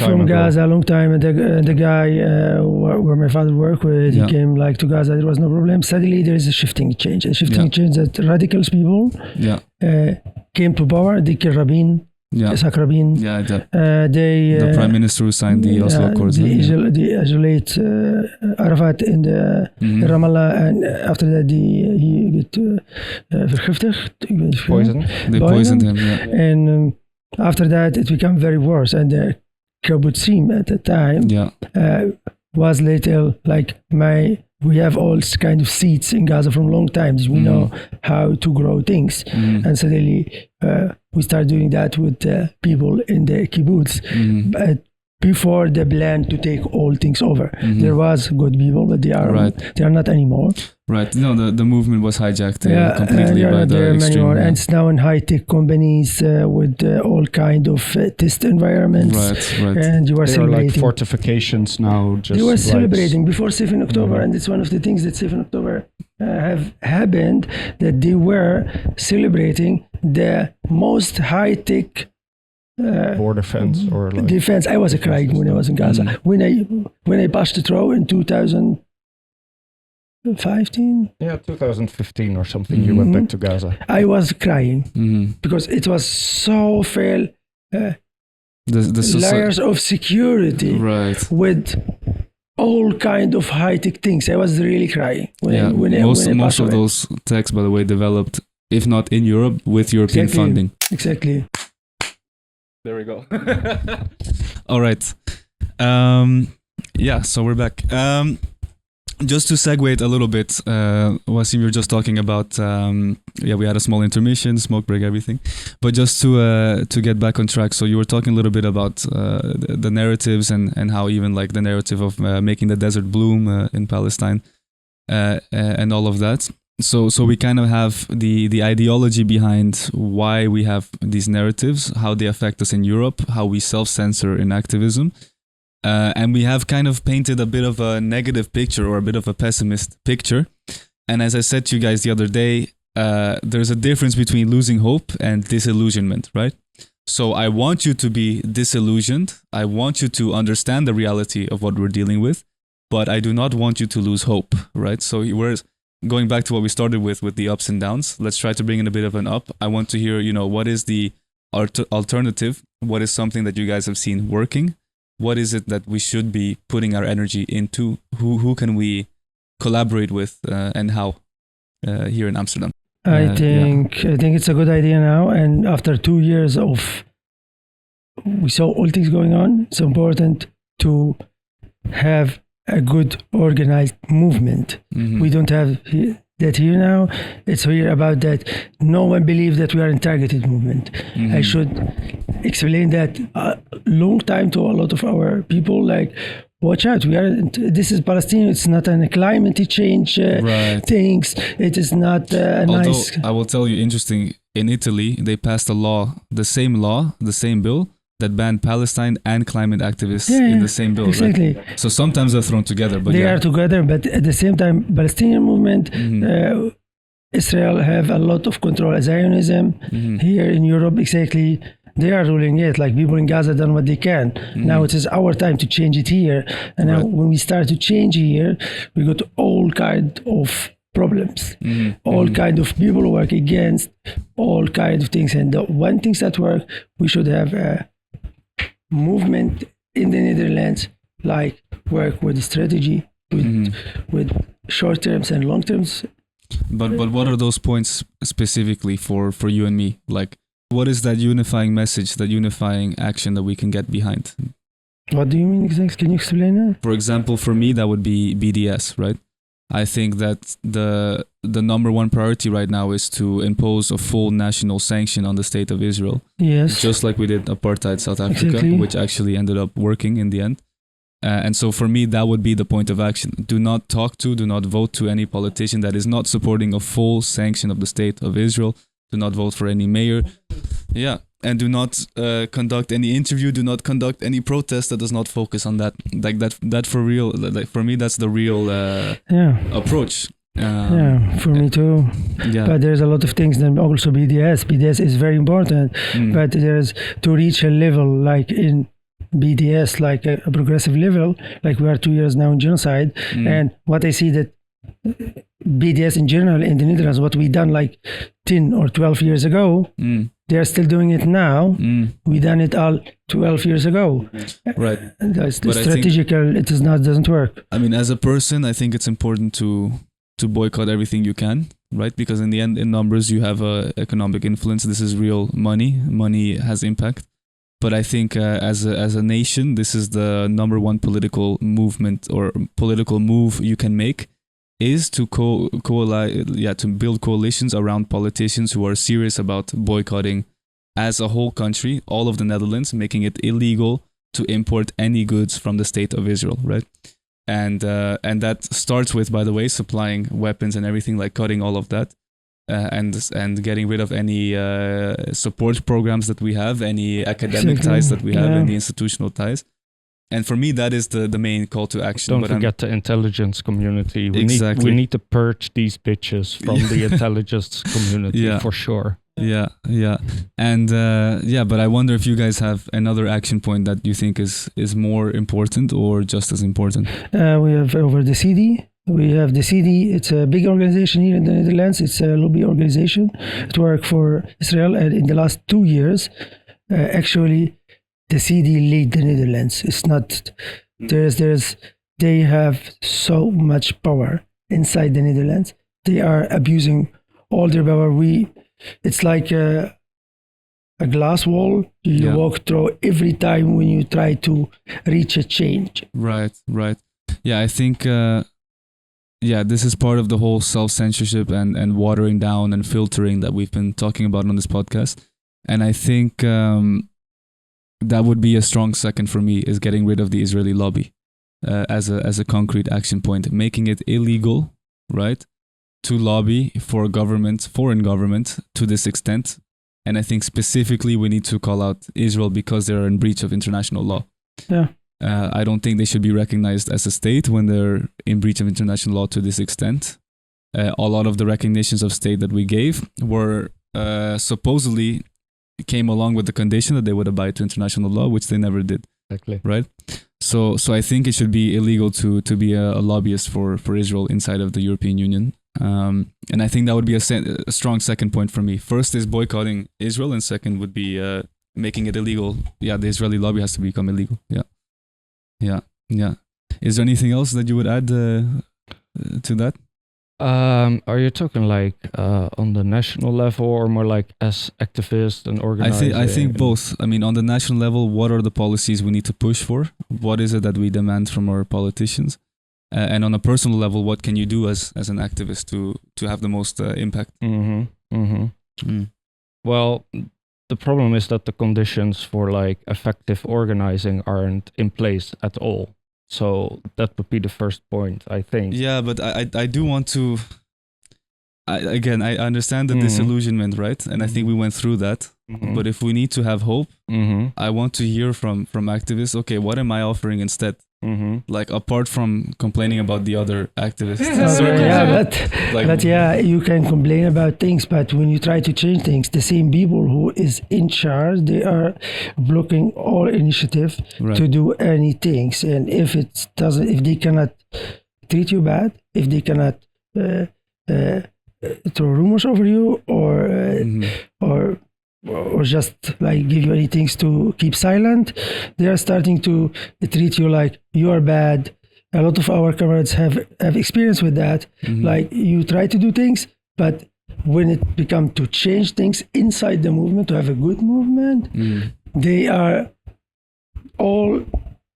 From Gaza, a long time. And the guy where my father worked with, he came like to Gaza. There was no problem. Suddenly there is a shifting change. Change that radicals people came to power. They killed Rabin. Isaac Rabin. The prime minister who signed the Oslo Accords. They isolate Arafat in the Ramallah, and after that he get poisoned. They poisoned him. And after that it became very worse. And the kibbutzim at the time was later like we have all kind of seeds in Gaza from long time. We know how to grow things. And suddenly we start doing that with people in the kibbutz. But before the plan to take all things over, there was good people, but they are not anymore. Right. No, the movement was hijacked completely by the extreme. And it's now in high-tech companies with all kind of test environments. Right. And you are celebrating. Like fortifications now. They were celebrating before 7 October, and it's one of the things that 7 October have happened, that they were celebrating the most high-tech border fence or like defense. I was crying when I was in Gaza. When I passed the throw in 2015. 2015 or something. You went back to Gaza. I was crying because it was so fair. Layers of security, with all kind of high-tech things. I was really crying most of those techs, by the way, developed, if not in Europe, with European funding. Exactly. There we go. All right. So we're back. Just to segue it a little bit, Wasim, you were just talking about, we had a small intermission, smoke break, everything. But just to get back on track, so you were talking a little bit about the narratives and how even like the narrative of making the desert bloom in Palestine and all of that. So we kind of have the ideology behind why we have these narratives, how they affect us in Europe, how we self-censor in activism. And we have kind of painted a bit of a negative picture or a bit of a pessimist picture. And as I said to you guys the other day, there's a difference between losing hope and disillusionment, right? So I want you to be disillusioned. I want you to understand the reality of what we're dealing with, but I do not want you to lose hope, right? So we're going back to what we started with the ups and downs. Let's try to bring in a bit of an up. I want to hear, what is the alternative? What is something that you guys have seen working? What is it that we should be putting our energy into? Who can we collaborate with and how here in Amsterdam? I think it's a good idea now. And after 2 years we saw all things going on, it's important to have a good organized movement. We don't have that here now. It's here about that. No one believes that we are in targeted movement. I should explain that a long time to a lot of our people, like, watch out, this is Palestine, it's not a climate change things, it is not nice. I will tell you, interesting, in Italy, they passed a law, the same bill, that banned Palestine and climate activists in the same bill. Exactly. Right? So sometimes they're thrown together. But they are together, but at the same time, Palestinian movement, Israel have a lot of control. Zionism here in Europe, exactly. they are ruling it. Like people in Gaza done what they can. Now it is our time to change it here. And now when we start to change here, we got all kind of problems, all kind of people who work against all kind of things. And the one thing that work, we should have a movement in the Netherlands, like work with strategy, with short terms and long terms. But what are those points specifically for you and me? Like, what is that unifying message, that unifying action that we can get behind? What do you mean exactly? Can you explain that? For example, for me, that would be BDS, right? I think that the number one priority right now is to impose a full national sanction on the state of Israel. Yes. Just like we did apartheid South Africa, which actually ended up working in the end. And so for me, that would be the point of action. Do not do not vote to any politician that is not supporting a full sanction of the state of Israel. Do not vote for any mayor. Yeah. And do not conduct any interview. Do not conduct any protest that does not focus on that. Like that for real. Like for me, that's the real approach. For me too. Yeah. But there's a lot of things. Then also BDS. BDS is very important. But there's to reach a level like in BDS, like a progressive level, like we are 2 years now in genocide. And what I see that BDS in general in the Netherlands, what we done like 10 or 12 years ago, they are still doing it now. We done it all 12 years ago. Right. That's strategical. It is not, doesn't work. I mean, as a person, I think it's important to boycott everything you can, right? Because in the end, in numbers, you have economic influence. This is real money. Money has impact. But I think as a nation, this is the number one political movement or political move you can make, is to to build coalitions around politicians who are serious about boycotting as a whole country, all of the Netherlands, making it illegal to import any goods from the state of Israel, right? And that starts with, by the way, supplying weapons and everything, like cutting all of that. And getting rid of any support programs that we have, any academic ties that we have, any institutional ties. And for me, that is the main call to action. Don't forget the intelligence community. We need to purge these bitches from the intelligence community for sure. Yeah. And but I wonder if you guys have another action point that you think is more important or just as important. We have over the CD. We have the CD. It's a big organization here in the Netherlands. It's a lobby organization. It works for Israel. And in the last 2 years, actually, the CD lead the Netherlands. It's not, they have so much power inside the Netherlands. They are abusing all their power. It's like a glass wall you walk through every time when you try to reach a change. Right. Yeah, I think... this is part of the whole self-censorship and watering down and filtering that we've been talking about on this podcast. And I think that would be a strong second for me, is getting rid of the Israeli lobby as a concrete action point, making it illegal, right, to lobby for foreign government to this extent. And I think specifically we need to call out Israel because they're in breach of international law. Yeah. I don't think they should be recognized as a state when they're in breach of international law to this extent. A lot of the recognitions of state that we gave were supposedly came along with the condition that they would abide to international law, which they never did. Exactly. Right? So I think it should be illegal to be a lobbyist for Israel inside of the European Union. And I think that would be a strong second point for me. First is boycotting Israel, and second would be making it illegal. Yeah, the Israeli lobby has to become illegal. Yeah. Is there anything else that you would add to that? Are you talking like on the national level or more like as activists and organizers? I think both. I mean, on the national level, what are the policies we need to push for? What is it that we demand from our politicians? And on a personal level, what can you do as an activist to have the most impact? Well, the problem is that the conditions for like effective organizing aren't in place at all. So that would be the first point, I think. Yeah, but I do want to... I understand the disillusionment, right? And I think we went through that. But if we need to have hope, I want to hear from activists, okay, what am I offering instead? Like apart from complaining about the other activists. But you can complain about things, but when you try to change things, the same people who is in charge, they are blocking all initiative to do any things. And if they cannot treat you bad, if they cannot throw rumors over you or just like give you any things to keep silent, they are starting to treat you like you are bad. A lot of our comrades have experience with that. Like you try to do things, but when it becomes to change things inside the movement, to have a good movement, they are all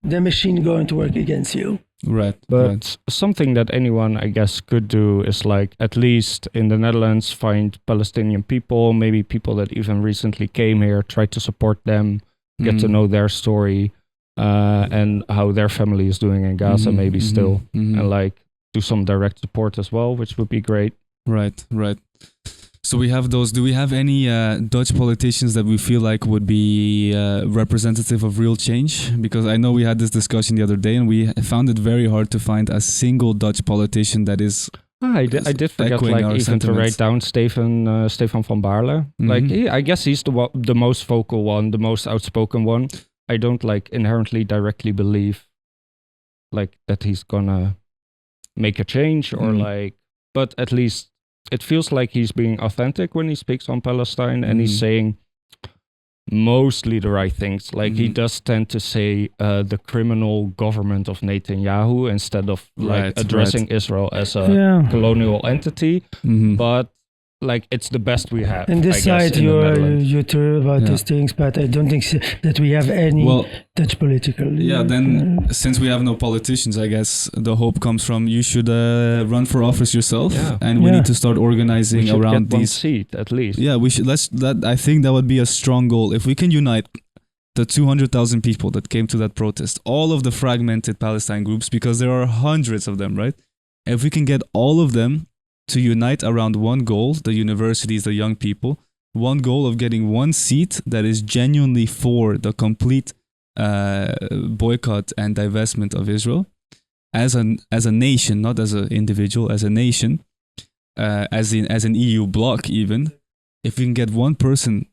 the machine going to work against you. Right. But something that anyone, I guess, could do is like, at least in the Netherlands, find Palestinian people, maybe people that even recently came here, try to support them, get to know their story, and how their family is doing in Gaza, maybe still, and like do some direct support as well, which would be great. Right. So we have those. Do we have any Dutch politicians that we feel like would be representative of real change? Because I know we had this discussion the other day, and we found it very hard to find a single Dutch politician that is. I did forget, like, even sentiments. To write down Stefan van Baarle. Like, I guess he's the most vocal one, the most outspoken one. I don't like inherently directly believe like that he's gonna make a change or like, but at least it feels like he's being authentic when he speaks on Palestine, and he's saying mostly the right things. Like he does tend to say the criminal government of Netanyahu instead of like addressing Israel as a colonial entity. But like it's the best we have. And this side, you're true about these things, but I don't think that we have any Dutch political. Then since we have no politicians, I guess the hope comes from you should run for office yourself, and we need to start organizing around get these one seat at least. Yeah, we should. I think that would be a strong goal if we can unite the 200,000 people that came to that protest, all of the fragmented Palestine groups, because there are hundreds of them, right? If we can get all of them to unite around one goal, the universities, the young people, one goal of getting one seat that is genuinely for the complete boycott and divestment of Israel as a nation, not as an individual, as a nation, as an EU bloc even. If we can get one person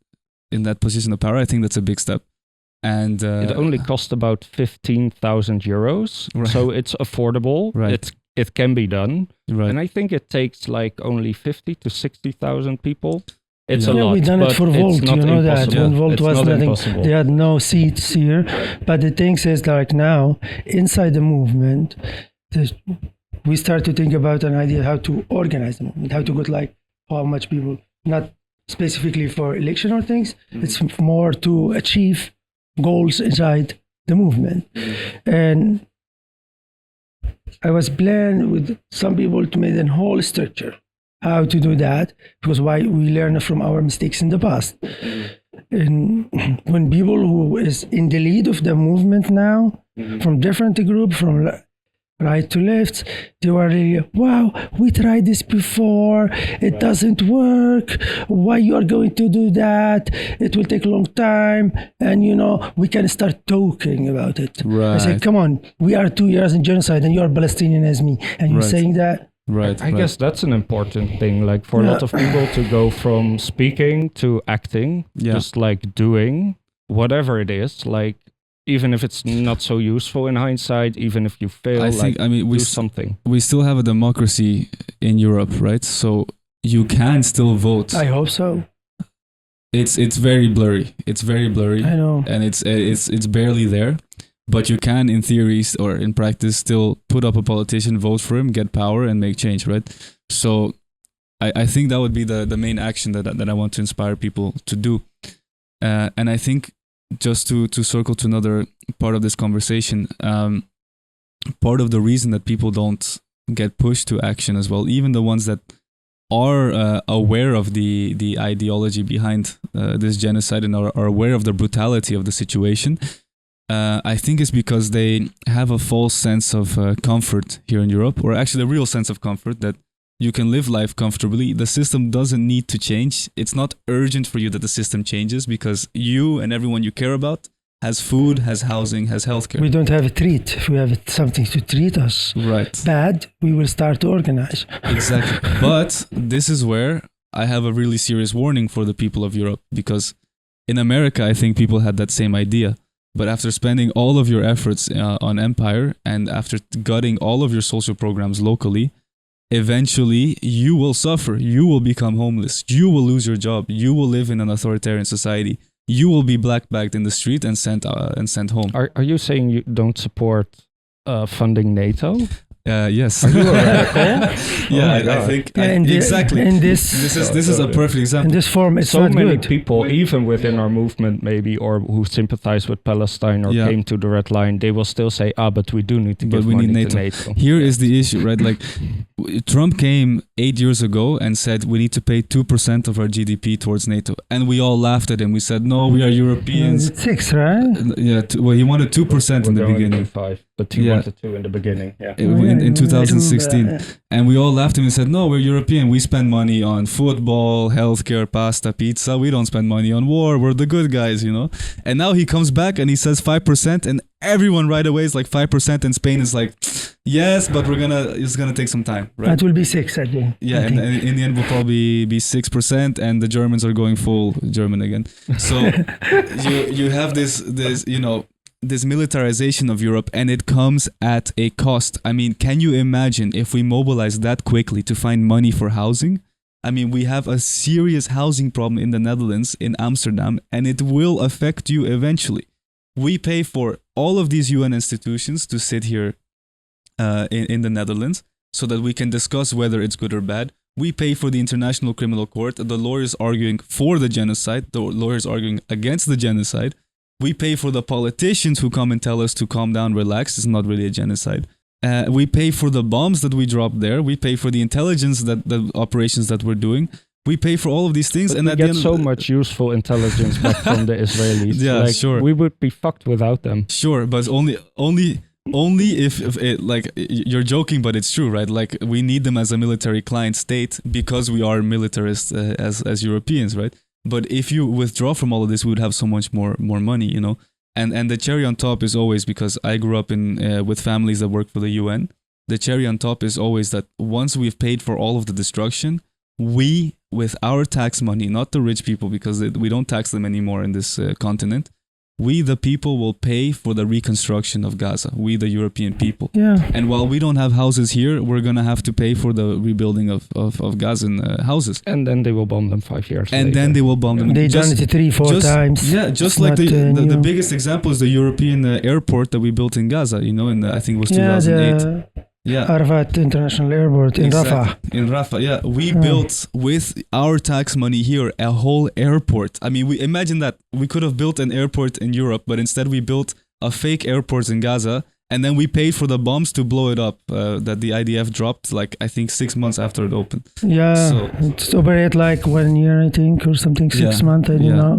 in that position of power, I think that's a big step. And it only cost about 15,000 euros, so it's affordable. It can be done, and I think it takes like only 50 to 60,000 people. It's a lot. We done it for Volt. You know that when Volt was nothing, they had no seats here. But the thing is, like now inside the movement, we start to think about an idea how to organize the movement, how to get like how much people, not specifically for election or things. It's more to achieve goals inside the movement, and I was planning with some people to make a whole structure how to do that, because why we learn from our mistakes in the past. And when people who is in the lead of the movement now, from different groups, from right to left, they were really, wow, we tried this before, it doesn't work, why you are going to do that, it will take a long time, and we can start talking about it. I say, come on, we are 2 years in genocide and you are Palestinian as me, and you're saying that. I guess that's an important thing, like for a lot of people to go from speaking to acting, just like doing whatever it is, like even if it's not so useful in hindsight, even if you fail, do something. We still have a democracy in Europe, right? So you can still vote. I hope so. It's very blurry. It's very blurry. I know. And it's barely there. But you can, in theory or in practice, still put up a politician, vote for him, get power, and make change, right? So I think that would be the main action that I want to inspire people to do. And I think, just to circle to another part of this conversation, part of the reason that people don't get pushed to action as well, even the ones that are aware of the ideology behind this genocide and are aware of the brutality of the situation, I think it's because they have a false sense of comfort here in Europe, or actually a real sense of comfort that you can live life comfortably. The system doesn't need to change. It's not urgent for you that the system changes, because you and everyone you care about has food, has housing, has healthcare. We don't have a treat. If we have something to treat us bad, we will start to organize. Exactly. But this is where I have a really serious warning for the people of Europe, because in America, I think people had that same idea. But after spending all of your efforts on empire and after gutting all of your social programs locally, eventually you will suffer. You will become homeless. You will lose your job. You will live in an authoritarian society. You will be black-bagged in the street and sent home. Are you saying you don't support funding NATO? Yes. Are you a radical? I think exactly. This is a perfect example. In this form, it's so not many good. people, even within our movement, maybe, or who sympathize with Palestine or came to the red line, they will still say, but we do need to give money to NATO. Here is the issue, right? Like, Trump came 8 years ago and said we need to pay 2% of our GDP towards NATO, and we all laughed at him. We said, no, we are Europeans. 6, right? Yeah. Well, he wanted 2% in the beginning. 5, but he wanted 2 in the beginning. Yeah. In 2016, and we all laughed at him and said, no, we're European. We spend money on football, healthcare, pasta, pizza. We don't spend money on war. We're the good guys, you know. And now he comes back and he says 5%, and everyone right away is like 5%, and Spain is like, yes, but it's gonna take some time, right? It will be 6, I think. Yeah, and in the end will probably be 6%, and the Germans are going full German again. So you have this this militarization of Europe, and it comes at a cost. I mean, can you imagine if we mobilize that quickly to find money for housing? I mean, we have a serious housing problem in the Netherlands, in Amsterdam, and it will affect you eventually. We pay for all of these UN institutions to sit here in the Netherlands so that we can discuss whether it's good or bad. We pay for the International Criminal Court, the lawyers arguing for the genocide, the lawyers arguing against the genocide. We pay for the politicians who come and tell us to calm down, relax, it's not really a genocide. We pay for the bombs that we drop there. We pay for the intelligence, the operations that we're doing. We pay for all of these things. But and we at get the end, so much useful intelligence back from the Israelis. Yeah, like, sure. We would be fucked without them. Sure, but only if it, like, you're joking, but it's true, right? Like, we need them as a military client state because we are militarists as Europeans, right? But if you withdraw from all of this, we would have so much more money, you know. And the cherry on top is always, because I grew up in with families that work for the UN. The cherry on top is always that once we've paid for all of the destruction, we, with our tax money, not the rich people, because we don't tax them anymore in this continent, we, the people, will pay for the reconstruction of Gaza. We, the European people. Yeah. And while we don't have houses here, we're going to have to pay for the rebuilding of Gazan houses. And then they will bomb them 5 years And later. then they will bomb them. They done it 3-4 times. Yeah, just It's like not, the biggest example is the European airport that we built in Gaza, you know, I think it was 2008. Yeah. Arafat International Airport in Rafah. In Rafah, yeah. We built, with our tax money here, a whole airport. I mean, we imagine that we could have built an airport in Europe, but instead we built a fake airport in Gaza, and then we paid for the bombs to blow it up that the IDF dropped, like, I think 6 months after it opened. Yeah, So, it's operated like 1 year, I think, or something, 6 months, I don't know.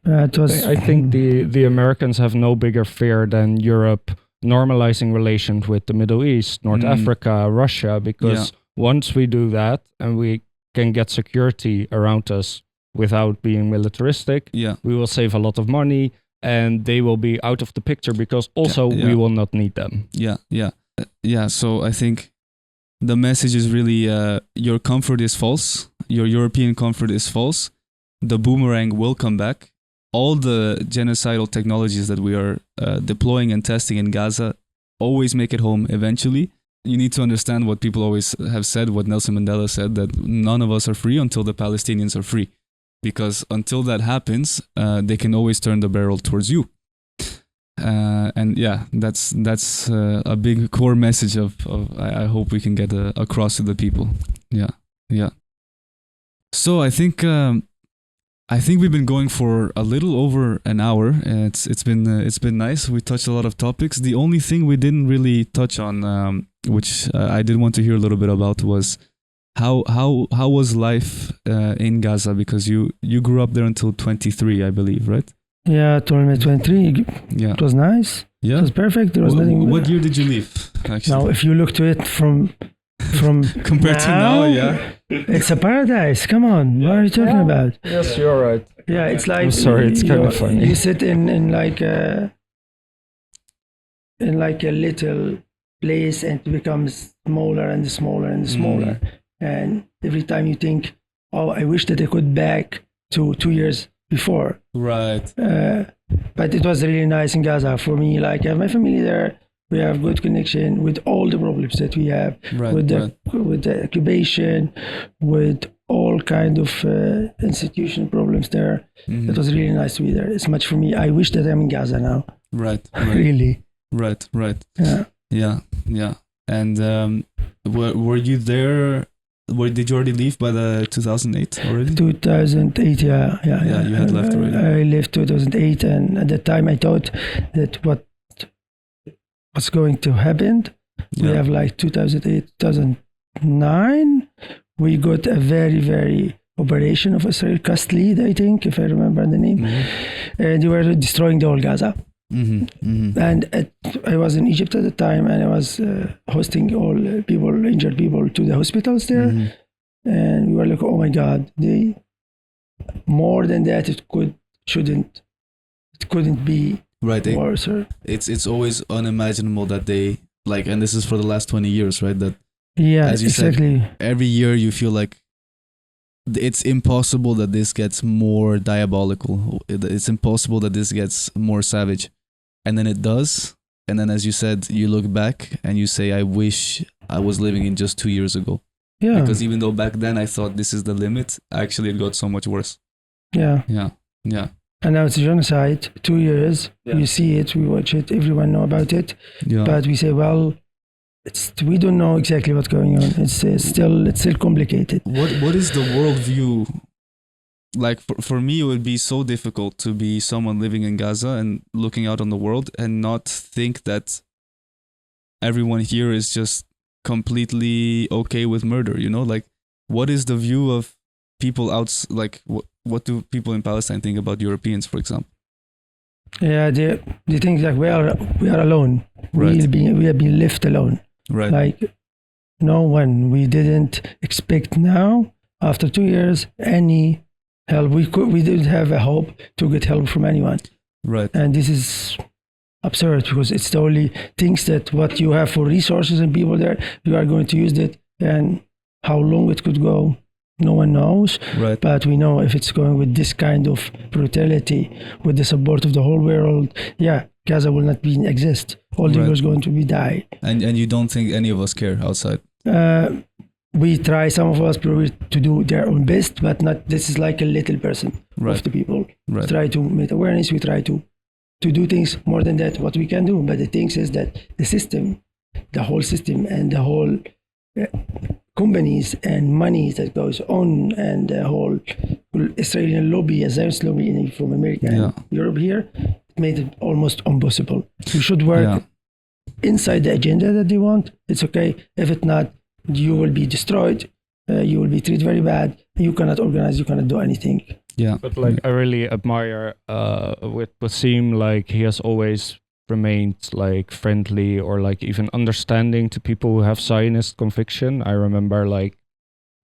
It was. I think the Americans have no bigger fear than Europe normalizing relations with the Middle East, North Africa, Russia, because once we do that and we can get security around us without being militaristic, we will save a lot of money, and they will be out of the picture because also we will not need them. Yeah. So I think the message is really, your comfort is false. Your European comfort is false. The boomerang will come back. All the genocidal technologies that we are deploying and testing in Gaza always make it home eventually. You need to understand what people always have said, what Nelson Mandela said, that none of us are free until the Palestinians are free. Because until that happens, they can always turn the barrel towards you. And yeah, that's a big core message of I hope we can get across to the people. Yeah. So I think we've been going for a little over an hour. It's been nice. We touched a lot of topics. The only thing we didn't really touch on, which I did want to hear a little bit about, was how was life in Gaza? Because you grew up there until 23, I believe, right? Yeah, 23. Yeah, it was nice. Yeah, it was perfect. There was nothing. What year did you leave? Actually, Now, if you look to it from from Compared to now, yeah. It's a paradise. Come on, what are you talking about? Yes, you're right. Yeah, it's like I'm sorry, it's kind of funny. You sit in like a little place, and it becomes smaller and smaller and smaller. And every time you think, oh, I wish that I could back to 2 years before. Right. But it was really nice in Gaza for me. Like I have my family there. We have good connection with all the problems that we have with the occupation, with all kind of institutional problems there. It was really nice to be there. It's much for me. I wish that I'm in Gaza now. Right. Really. Right. Yeah. Yeah. And were you there? Did you already leave by the 2008 already? 2008, yeah. You had left already. I left 2008, and at that time I thought that what's going to happen. We have like 2008, 2009. We got a very, very operation of Israel, costly, I think, if I remember the name. And they were destroying the whole Gaza. And I was in Egypt at the time, and I was hosting all injured people to the hospitals there. And we were like, oh my God, more than that, it couldn't be worse. It's always unimaginable that they like, and this is for the last 20 years, right? That as you exactly. said, every year you feel like it's impossible that this gets more diabolical. It's impossible that this gets more savage. And then it does. And then, as you said, you look back and you say, I wish I was living in just 2 years ago. Yeah. Because even though back then I thought this is the limit, actually it got so much worse. Yeah. And now it's a genocide. 2 years. Yeah. You see it, we watch it, everyone know about it. Yeah. But we say, well, we don't know exactly what's going on. It's still complicated. What is the worldview? Like for me, it would be so difficult to be someone living in Gaza and looking out on the world and not think that everyone here is just completely okay with murder. You know, like what is the view of people out? Like what do people in Palestine think about Europeans, for example? Yeah, they think like we are alone. Right. We have been left alone. Right. Like no one. We didn't expect now after 2 years any help. We didn't have a hope to get help from anyone. Right. And this is absurd because it's the only things that what you have for resources and people there, you are going to use it. And how long it could go, no one knows. Right. But we know if it's going with this kind of brutality, with the support of the whole world, Gaza will not exist. All the people going to be die. And you don't think any of us care outside? We try, some of us probably to do their own best, but not, this is like a little person of the people. Right. Try to make awareness, we try to do things more than that, what we can do. But the thing is that the whole system and the whole companies and money that goes on and the whole Israeli lobby, a Zionist lobby from America and Europe here, it made it almost impossible. We should work inside the agenda that they want. It's okay. If it's not, you will be destroyed, you will be treated very bad, you cannot organize, you cannot do anything. Yeah. But like I really admire with Wasim, like he has always remained like friendly or like even understanding to people who have Zionist conviction. I remember like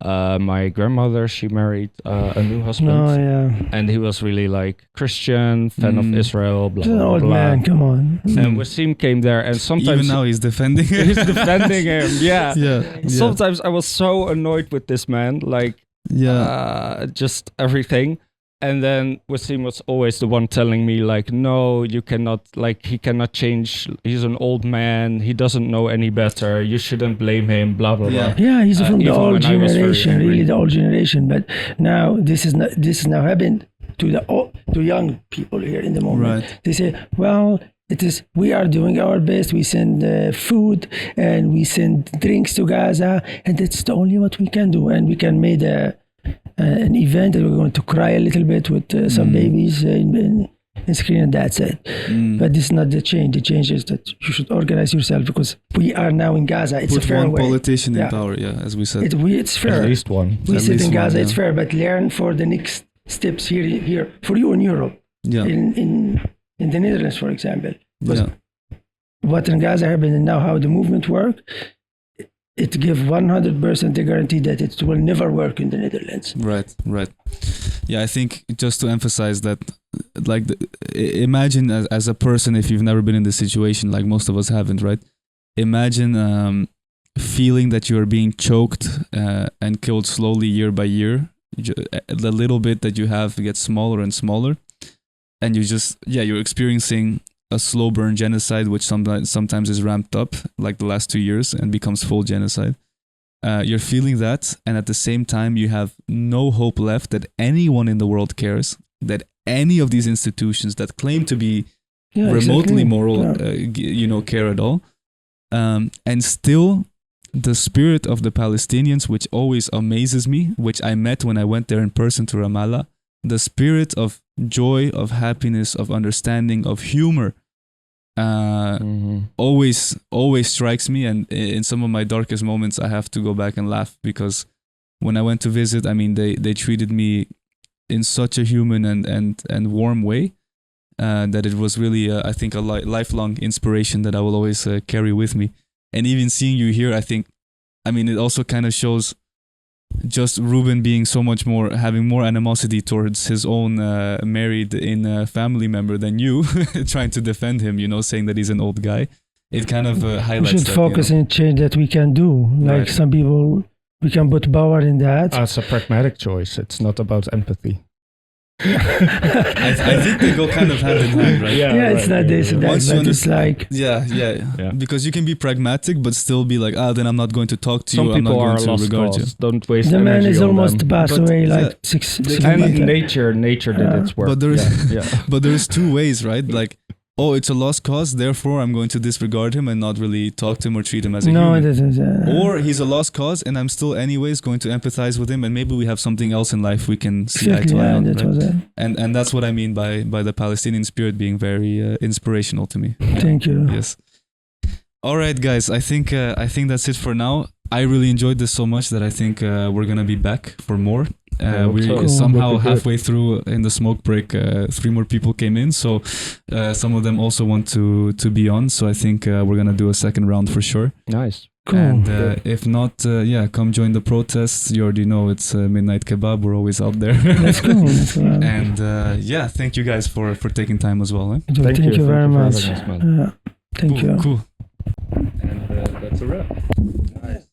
my grandmother, she married a new husband, and he was really like Christian, fan of Israel, blah, blah, blah. Old man, come on. And Wasim came there, and sometimes even now he's defending him. He's defending him. Yeah. Sometimes I was so annoyed with this man, like just everything. And then Wasim was always the one telling me like, no, you cannot, like he cannot change. He's an old man. He doesn't know any better. You shouldn't blame him, blah, blah, blah. Yeah, he's from the old generation, really the old generation. But now this is now happened to young people here in the moment. Right. They say, well, we are doing our best. We send food and we send drinks to Gaza, and that's the only what we can do. And we can make an event that we're going to cry a little bit with some babies in screen, and that's it. But this is not the change. The change is that you should organize yourself because we are now in Gaza. It's put a fair one way. Politician in power, as we said. It's fair. At least one. We At sit least in Gaza, one, it's fair, but learn for the next steps here for you in Europe. Yeah. In the Netherlands, for example. What in Gaza happened and now how the movement works, it gives 100% the guarantee that it will never work in the Netherlands. Right. Yeah, I think just to emphasize that, like, imagine as a person, if you've never been in this situation, like most of us haven't, right? Imagine feeling that you are being choked and killed slowly year by year. The little bit that you have gets smaller and smaller, and you're experiencing a slow burn genocide, which sometimes is ramped up, like the last 2 years, and becomes full genocide. You're feeling that, and at the same time, you have no hope left that anyone in the world cares, that any of these institutions that claim to be remotely moral, care at all. And still, the spirit of the Palestinians, which always amazes me, which I met when I went there in person to Ramallah, the spirit of joy, of happiness, of understanding, of humor, always strikes me. And in some of my darkest moments, I have to go back and laugh, because when I went to visit, I mean, they treated me in such a human and warm way that it was really, I think, a lifelong inspiration that I will always carry with me. And even seeing you here, it also kind of shows just Ruben being so much more, having more animosity towards his own married-in family member than you, trying to defend him, saying that he's an old guy. It kind of highlights we should that, focus in change that we can do. Like some people, we can put power in that. It's a pragmatic choice. It's not about empathy. I think they go kind of hand in hand, right? It's not this and that, but it's like... Yeah. Because you can be pragmatic, but still be like, then I'm not going to talk to Some you, I'm not people going are to lost regard you. cause. Don't waste The man energy is on almost them. passed away like six And months. nature did its work. But but there's two ways, right? Like, it's a lost cause, therefore I'm going to disregard him and not really talk to him or treat him as a human. It isn't. Or he's a lost cause and I'm still anyways going to empathize with him, and maybe we have something else in life we can see eye to eye on. And that's what I mean by the Palestinian spirit being very inspirational to me. Thank you. Yes. All right, guys. I think that's it for now. I really enjoyed this so much that I think we're gonna be back for more. We somehow halfway through in the smoke break, 3 more people came in, so some of them also want to be on. So I think we're gonna do a second round for sure. Nice. Cool. And if not, come join the protests. You already know it's Midnight Kebab. We're always out there. That's cool. And thank you guys for taking time as well. Thank you very much. Having us, man. Thank you. Cool. And that's a wrap. Nice.